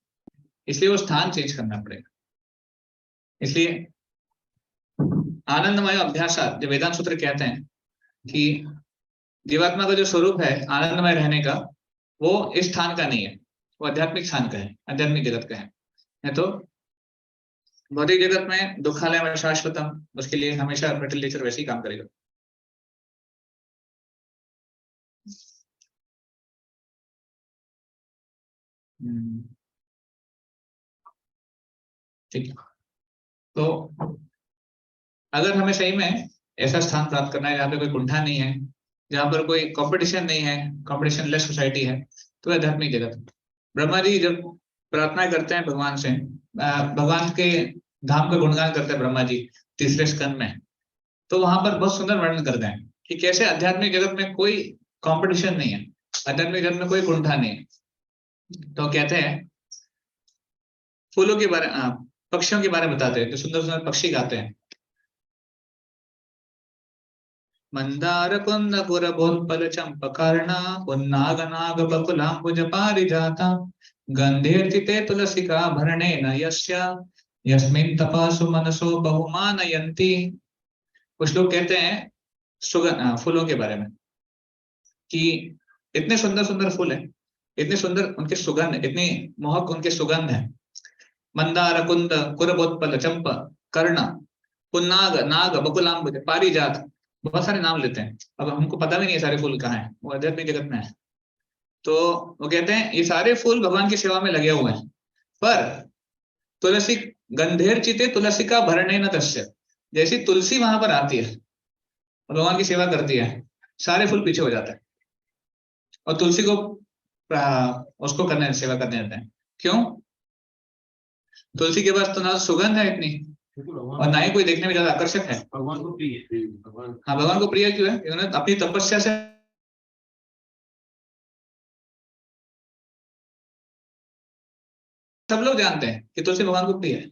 इसलिए वो स्थान चेंज करना पड़ेगा। इसलिए आनंदमय अभ्यास, जो वेदांत सूत्र कहते हैं कि जीवात्मा का जो स्वरूप है आनंदमय रहने का, वो इस स्थान का नहीं है, वो आध्यात्मिक स्थान का है, आध्यात्मिक जगत का है। तो भौतिक जगत में दुखालय में शाश्वतम, उसके लिए हमेशा लिटरेचर वैसे ही काम करेगा। ठीक है, तो अगर हमें सही में ऐसा स्थान प्राप्त करना है जहाँ पे कोई कुंठा नहीं है, जहाँ पर कोई कंपटीशन नहीं है, कंपटीशन लेस सोसाइटी है, तो आध्यात्मिक जगत। ब्रह्मा जी जब प्रार्थना करते हैं भगवान से, भगवान के धाम का गुणगान करते हैं ब्रह्मा जी 3रे स्कंद में, तो वहां पर बहुत सुंदर वर्णन करते हैं कि कैसे आध्यात्मिक जगत में कोई कंपटीशन नहीं है, आध्यात्मिक जगत में कोई कुंठा नहीं है। तो कहते हैं फूलों के बारे, पक्षियों के बारे में बताते हैं, जो सुंदर सुंदर पक्षी गाते हैं। मंदार कुंद पुरबोत्पल चंपकर्णा पुन्नाग नाग बकुलांबुज पारिजाता गंधीर्चिते तुलसिका भरणेन यस्य यस्मिन् तपासु मनसो बहुमानयन्ति। कुछ लोग कहते हैं फूलों के बारे में कि इतने सुंदर सुंदर फूल हैं, इतने सुंदर उनके सुगंध, इतनी मोहक उनके सुगंध है। मंदार कुंद कुरबोत्पल चंपा कर्ण पुन्नाग नाग बकुलांबुज पारिजात, बहुत सारे नाम लेते हैं, अब हमको पता भी नहीं है सारे फूल कहाँ हैं, वो आध्यात्मिक जगत में है। तो वो कहते हैं ये सारे फूल भगवान की सेवा में लगे हुए हैं, पर तुलसी गंधेर चिते तुलसी का भरणे न तस्य, जैसी तुलसी वहां पर आती है और भगवान की सेवा करती है, सारे फूल पीछे हो जाते हैं। और तुलसी को उसको करने सेवा करने देते हैं। क्यों? तुलसी के पास तो ना सुगंध है इतनी और ना ही कोई देखने में ज्यादा आकर्षक है। भगवान को प्रिय है, भगवान हाँ, भगवान को प्रिय क्यों है? इन्होंने अपनी तपस्या से सब लोग जानते हैं कि तुलसी भगवान को प्रिय है।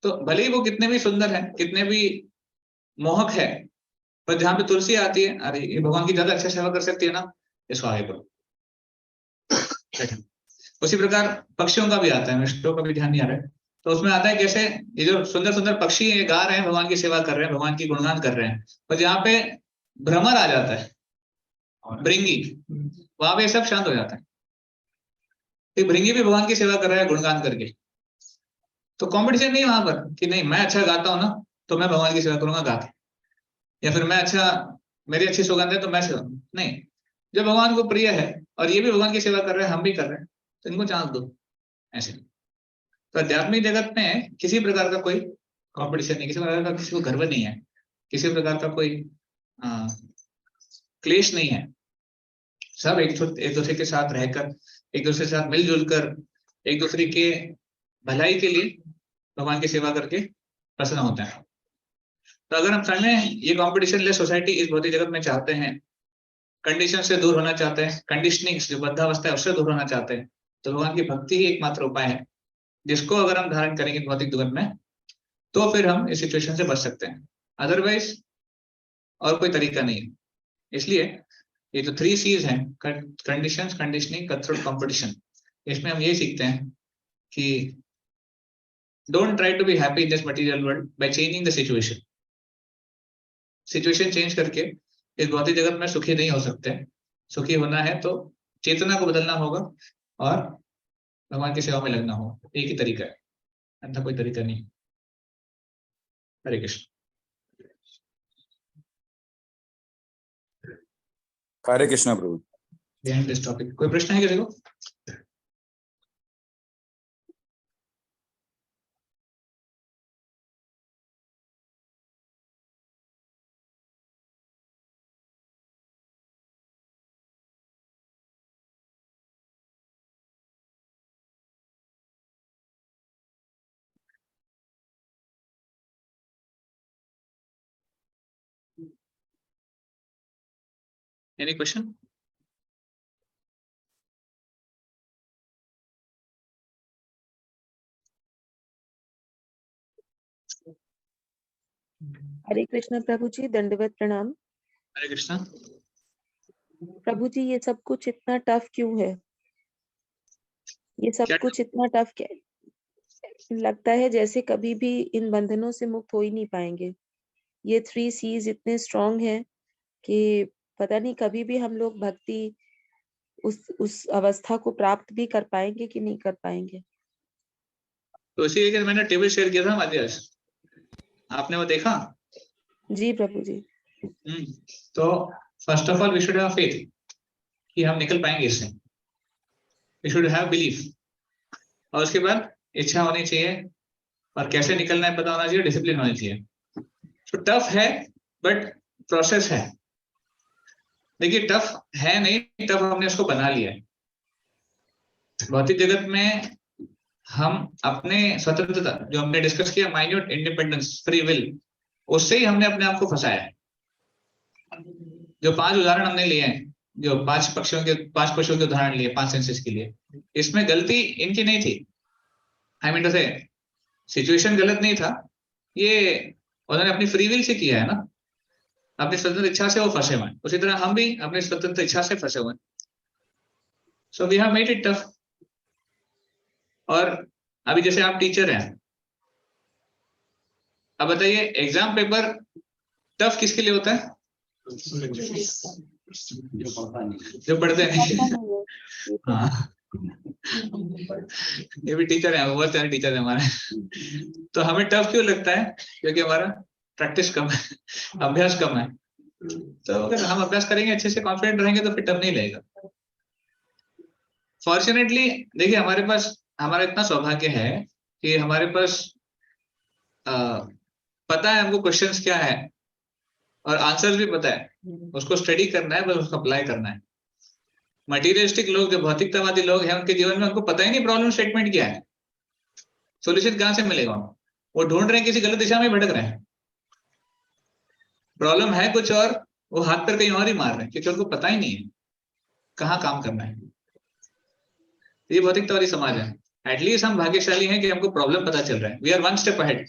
तो भले ही वो कितने भी सुंदर है, कितने भी मोहक है, पर जहां पे तुलसी आती है, अरे ये भगवान की ज्यादा अच्छा सेवा कर सकती है ना, इसको आगे करो। उसी प्रकार पक्षियों का भी आता है, मिष्टों का भी ध्यान नहीं आ रहा है, तो उसमें आता है कैसे ये जो सुंदर सुंदर पक्षी ये गा रहे हैं, भगवान की सेवा कर रहे हैं, भगवान की गुणगान कर रहे हैं, पर जहाँ पे भ्रमर आ जाता है, भृंगी, वहां पे सब शांत हो जाता है। कि भृंगी भी भगवान की सेवा कर रहा है गुणगान करके, तो कंपटीशन नहीं वहां पर कि नहीं मैं अच्छा गाता हूं ना तो मैं भगवान की सेवा करूंगा गा के, या फिर मैं अच्छा, मेरी अच्छी सुगंध है तो मैं सेवा नहीं। जब भगवान को प्रिय है और ये भी भगवान की सेवा कर रहे हैं, हम भी कर रहे हैं, तो इनको चांस दो ऐसे। तो आध्यात्मिक जगत में किसी प्रकार का कोई कंपटीशन नहीं, किसी प्रकार का किसी को गर्व नहीं है, किसी प्रकार का कोई क्लेश नहीं है। सब एक दूसरे के साथ रहकर, एक दूसरे के साथ मिलजुल कर, एक दूसरे के भलाई के लिए भगवान की सेवा करके प्रसन्न होते हैं। तो अगर हम समझ में ये कॉम्पिटिशन लेस सोसाइटी इस भौतिक जगत में चाहते हैं, कंडीशन से दूर होना चाहते हैं, कंडीशनिंग जो बद्धावस्था है उससे दूर होना चाहते हैं, तो भगवान की भक्ति ही एकमात्र उपाय है, जिसको अगर हम धारण करेंगे भौतिक जगत में तो फिर हम इस सिचुएशन से बच सकते हैं। अदरवाइज और कोई तरीका नहीं है। इसलिए ये जो 3 C's हैं, कंडीशंस, कंडीशनिंग, कटथ्रोट कंपटीशन, इसमें हम ये सीखते हैं कि don't try to be happy in this material world by changing the situation. Situation change करके इस भौतिक जगत में सुखी नहीं हो सकते। सुखी होना है तो चेतना को बदलना होगा और भगवान की सेवा में लगना होगा। एक ही तरीका है, अन्य कोई तरीका नहीं। हरे कृष्ण। हरे कृष्णा प्रभु। बिहाइंड दिस टॉपिक कोई प्रश्न है किसी को? Any question? हरे कृष्ण प्रभु जी, दंडवत प्रणाम। हरे कृष्णा। प्रभु जी, ये सब कुछ इतना टफ क्यों है? ये सब क्या कुछ इतना टफ क्या लगता है? जैसे कभी भी इन बंधनों से मुक्त हो ही नहीं पाएंगे। ये 3 C's इतने स्ट्रॉन्ग हैं कि पता नहीं कभी भी हम लोग भक्ति उस अवस्था को प्राप्त भी कर पाएंगे कि नहीं कर पाएंगे। तो इसी के मैंने टेबल शेयर किया था माध्यस, आपने वो देखा? जी प्रभु जी। तो first of all we should have faith कि हम निकल पाएंगे इससे। वी शुड हैव बिलीफ, और उसके बाद इच्छा होनी चाहिए, और कैसे निकलना है पता होना चाहिए, डिसिप्लिन होनी चाहिए। तो टफ है बट प्रोसेस है। देखिए टफ है नहीं, टफ हमने उसको बना लिया है। भौतिक जगत में हम अपने स्वतंत्रता जो हमने डिस्कस किया, माइन्यूट इंडिपेंडेंस, फ्री विल, उससे ही हमने अपने आप को फंसाया है। जो 5 उदाहरण हमने लिए हैं, जो 5 पशुओं के उदाहरण लिए 5 सेंसेस के लिए, इसमें गलती इनकी नहीं थी। आई मीन टू से सिचुएशन गलत नहीं था, ये उन्होंने अपनी फ्री विल से किया है ना, अपनी स्वतंत्र इच्छा से वो फंसे हुए हैं। उसी तरह हम भी अपनी स्वतंत्र इच्छा से फंसे हुए हैं। So we have made it tough. और अभी जैसे आप टीचर हैं, अब बताइए एग्जाम पेपर टफ किसके लिए होता है? जो पढ़ते नहीं। हाँ, ये भी टीचर है, बहुत सारे टीचर है हमारे। तो हमें टफ क्यों लगता है? क्योंकि हमारा प्रैक्टिस कम है, अभ्यास कम है। तो अगर हम अभ्यास करेंगे, अच्छे से कॉन्फिडेंट रहेंगे, तो फिर टफ नहीं लगेगा। फॉर्चुनेटली देखिए हमारा इतना सौभाग्य है कि हमारे पास पता है हमको क्वेश्चंस क्या है और आंसर्स भी पता है। उसको स्टडी करना है, बस उसको अप्लाई करना है। मटीरियलिस्टिक लोग, जो भौतिकतावादी लोग हैं, उनके जीवन में उनको पता ही नहीं प्रॉब्लम स्टेटमेंट क्या है, सॉल्यूशन कहां से मिलेगा उनको। वो ढूंढ रहे हैं, किसी गलत दिशा में भटक रहे हैं, प्रॉब्लम है कुछ और, वो हाथ पर कहीं और ही मार रहे हैं, क्योंकि उनको पता ही नहीं है कहाँ काम करना है। ये भौतिकतावादी समाज है। एटलीस्ट हम भाग्यशाली हैं कि हमको प्रॉब्लम पता चल रहा है, we are one step ahead.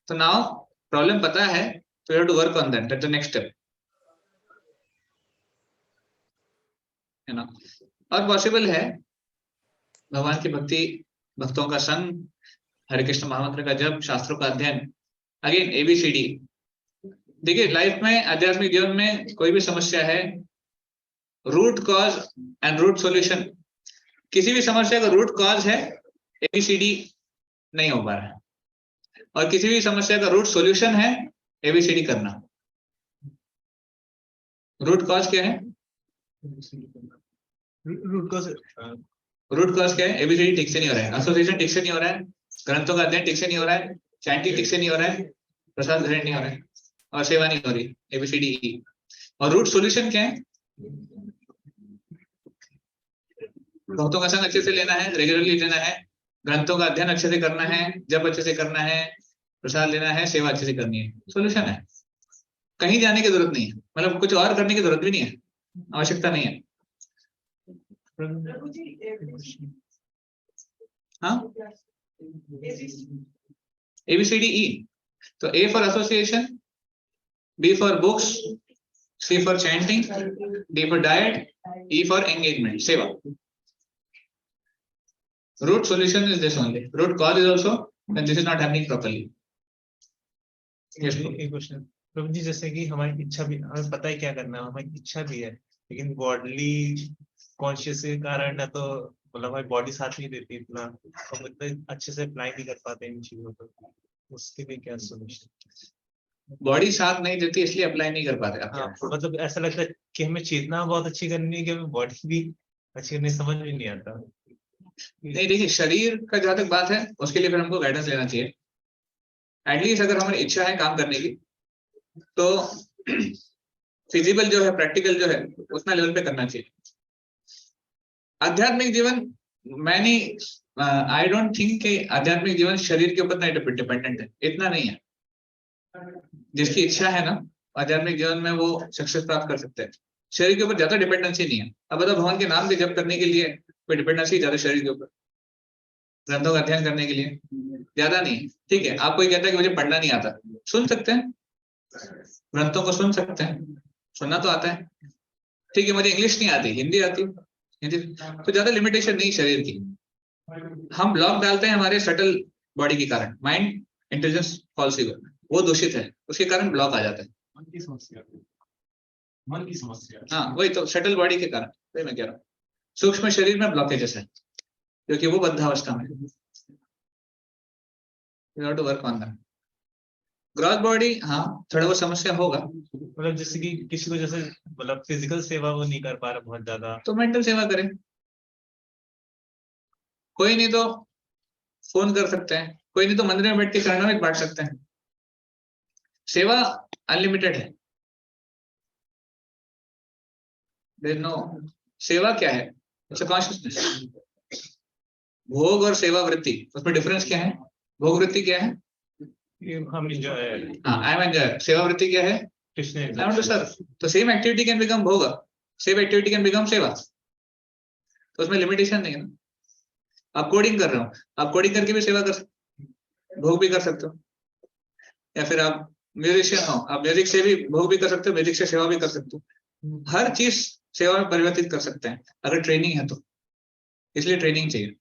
तो नाउ प्रॉब्लम पता है, तो you have to work on that, that's the next step, है ना। और पॉसिबल है भगवान की भक्ति, भक्तों का संग, हरे कृष्ण महामंत्र का जप, शास्त्रों का अध्ययन, अगेन ABCD। देखिए लाइफ में, आध्यात्मिक जीवन में कोई भी समस्या है, root cause and root solution. किसी भी समस्या का रूट कॉज है, ABCD नहीं हो पा रहा है, और किसी भी समस्या का रूट सॉल्यूशन है, ABCD करना। रूट कॉज क्या है? रूट कॉज क्या है? ABCD ठीक से नहीं हो रहा है, एसोसिएशन ठीक से नहीं हो रहा है, ग्रंथों का अध्ययन ठीक से नहीं हो रहा है, चैंटिंग ठीक से नहीं हो रहा है, प्रसाद ग्रहण नहीं हो रहा है, और सेवा नहीं हो रही, ABCD। और रूट सॉल्यूशन क्या है? भक्तों का संग अच्छे से लेना है, रेगुलरली लेना है, ग्रंथों का अध्ययन अच्छे से करना है, जप अच्छे से करना है, प्रसाद लेना है, सेवा अच्छे से करनी है, सॉल्यूशन है। कहीं जाने की जरूरत नहीं है, मतलब कुछ और करने की जरूरत भी नहीं है, आवश्यकता नहीं है। हाँ, ABCDE। तो A for association, B for books, C for chanting, D for diet, E for engagement, सेवा। Root solution is this only. Root cause is also when this is not happening properly. Yes, bro. एक question प्रभु जी, जैसे कि हमारी इच्छा भी, हमें पता है क्या करना है, हमारी इच्छा भी है, लेकिन बॉडी कॉन्शियस के कारण ना, तो मतलब हमारी बॉडी साथ नहीं देती इतना, हम इतने अच्छे से अप्लाई नहीं कर पाते इन चीजों को, उसके लिए क्या सोल्यूशन? बॉडी साथ नहीं देती इसलिए अप्लाई नहीं कर पाते आप। हाँ, मतलब ऐसा लगता है कि हमें चेतना बहुत अच्छी करनी है, कि हमें बॉडी भी अच्छी करनी, समझ में नहीं आता। नहीं, देखिए शरीर का जहां तक बात है, उसके लिए फिर हमको गाइडेंस लेना चाहिए। एटलीस्ट अगर हमारी इच्छा है काम करने की, तो फिजिबल जो है, प्रैक्टिकल जो है, उतना लेवल पे करना चाहिए। आध्यात्मिक जीवन, मैं नहीं, आई डोंट थिंक कि आध्यात्मिक जीवन शरीर के ऊपर नहीं डिपेंडेंट है, इतना नहीं है। जिसकी इच्छा है ना, आध्यात्मिक जीवन में वो सक्सेस प्राप्त कर सकते हैं, शरीर के ऊपर ज्यादा डिपेंडेंसी नहीं है। अब बताओ, भगवान के नाम के जप करने के लिए कोई डिपेंडेंसी ज्यादा शरीर के ऊपर, ग्रंथों का अध्ययन करने के लिए ज्यादा नहीं। ठीक है, आप कोई कहता है कि मुझे पढ़ना नहीं आता, सुन सकते हैं, ग्रंथों को सुन सकते हैं, सुनना तो आता है। ठीक है, मुझे इंग्लिश नहीं आती, हिंदी आती, हिंदी, तो ज्यादा लिमिटेशन नहीं शरीर की। हम ब्लॉक डालते हैं हमारे सटल बॉडी के कारण, माइंड इंटेलिजेंस फॉल्स, वो दूषित है, उसके कारण ब्लॉक आ जाता है। मन की समस्या, मन की समस्या। हाँ, वही तो, सटल बॉडी के कारण, वही मैं कह रहा हूँ। सूक्ष्म शरीर में ब्लॉकेजेस है, क्योंकि वो बद्धावस्था में। You have to work on that. Gross body, हाँ थोड़ा वो समस्या होगा। मतलब जैसे कि किसी को, जैसे मतलब फिजिकल सेवा वो नहीं कर पा रहा बहुत ज्यादा, तो मेंटल सेवा करें, कोई नहीं तो फोन कर सकते हैं, कोई नहीं तो मंदिर में बैठ के चरणामृत बांट सकते हैं। सेवा अनलिमिटेड है, देयर नो। सेवा क्या है? It's a consciousness. भोग और सेवा वृत्ति, उसमें डिफरेंस क्या है? भोग वृत्ति क्या है? हम एंजॉय, हाँ, आई एम एंजॉय। सेवा वृत्ति क्या है? Krishna I want to serve. तो सेम एक्टिविटी कैन बिकम भोग, सेम एक्टिविटी कैन बिकम सेवा, तो उसमें लिमिटेशन नहीं है ना। आप कोडिंग कर रहे हो, आप कोडिंग करके भी सेवा कर सकते हो, भोग भी कर सकते हो। या फिर आप म्यूजिशियन हो, आप म्यूजिक से भी भोग भी कर सकते हो, म्यूजिक से सेवा भी कर सकते हो। हर चीज सेवा में परिवर्तित कर सकते हैं अगर ट्रेनिंग है तो, इसलिए ट्रेनिंग चाहिए।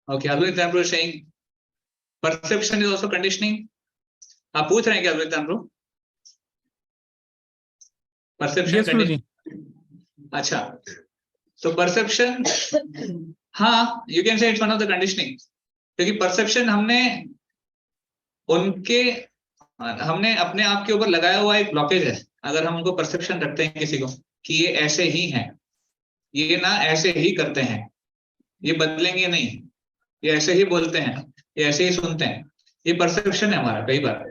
Okay, Advaita Prabhu saying perception is also conditioning. आप पूछ रहे हैं क्या अद्वैत प्रभु? परसेप्शन कंडीशनिंग, अच्छा। तो परसेप्शन, हाँ you can say it's one of the conditioning, क्योंकि परसेप्शन हमने अपने आप के ऊपर लगाया हुआ एक ब्लॉकेज है। अगर हम उनको परसेप्शन रखते हैं किसी को कि ये ऐसे ही हैं, ये ना ऐसे ही करते हैं, ये बदलेंगे नहीं, ये ऐसे ही बोलते हैं, ये ऐसे ही सुनते हैं, ये परसेप्शन है हमारा। कई बार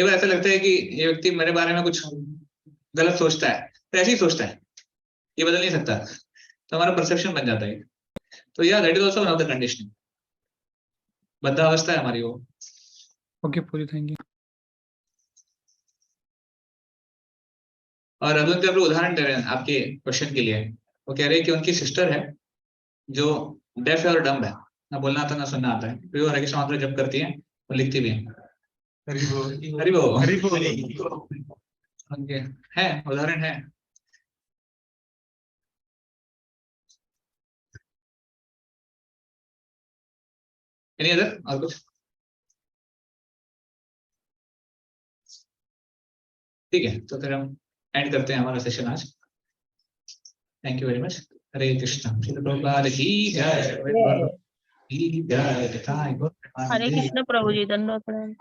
ऐसा लगता है कि ये व्यक्ति मेरे बारे में कुछ गलत सोचता है, तो ऐसे ही सोचता है, ये बदल नहीं सकता, तो हमारा परसेप्शन बन जाता है। तो या that is also one of the conditioning, बद्धावस्था है हमारी वो। ओके पूरी, थैंक यू। और अरुण जब उदाहरण दे रहे हैं आपके क्वेश्चन के लिए, वो कह रहे हैं कि उनकी सिस्टर है जो डेफ है और डम्ब है, ना बोलना आता ना सुनना आता है, फिर वो हरे कृष्ण मंत्र जप करती है और लिखती भी है। हरि बोल हरि बोल। हरि बोल। उनके है उदाहरण है। एनी अदर और कुछ? ठीक है, तो फिर हम एंड करते हैं हमारा सेशन आज। Thank you very much. Hare Krishna. Srila Prabhupada की जय। की जय। हरे कृष्ण प्रभु जी, धन्यवाद।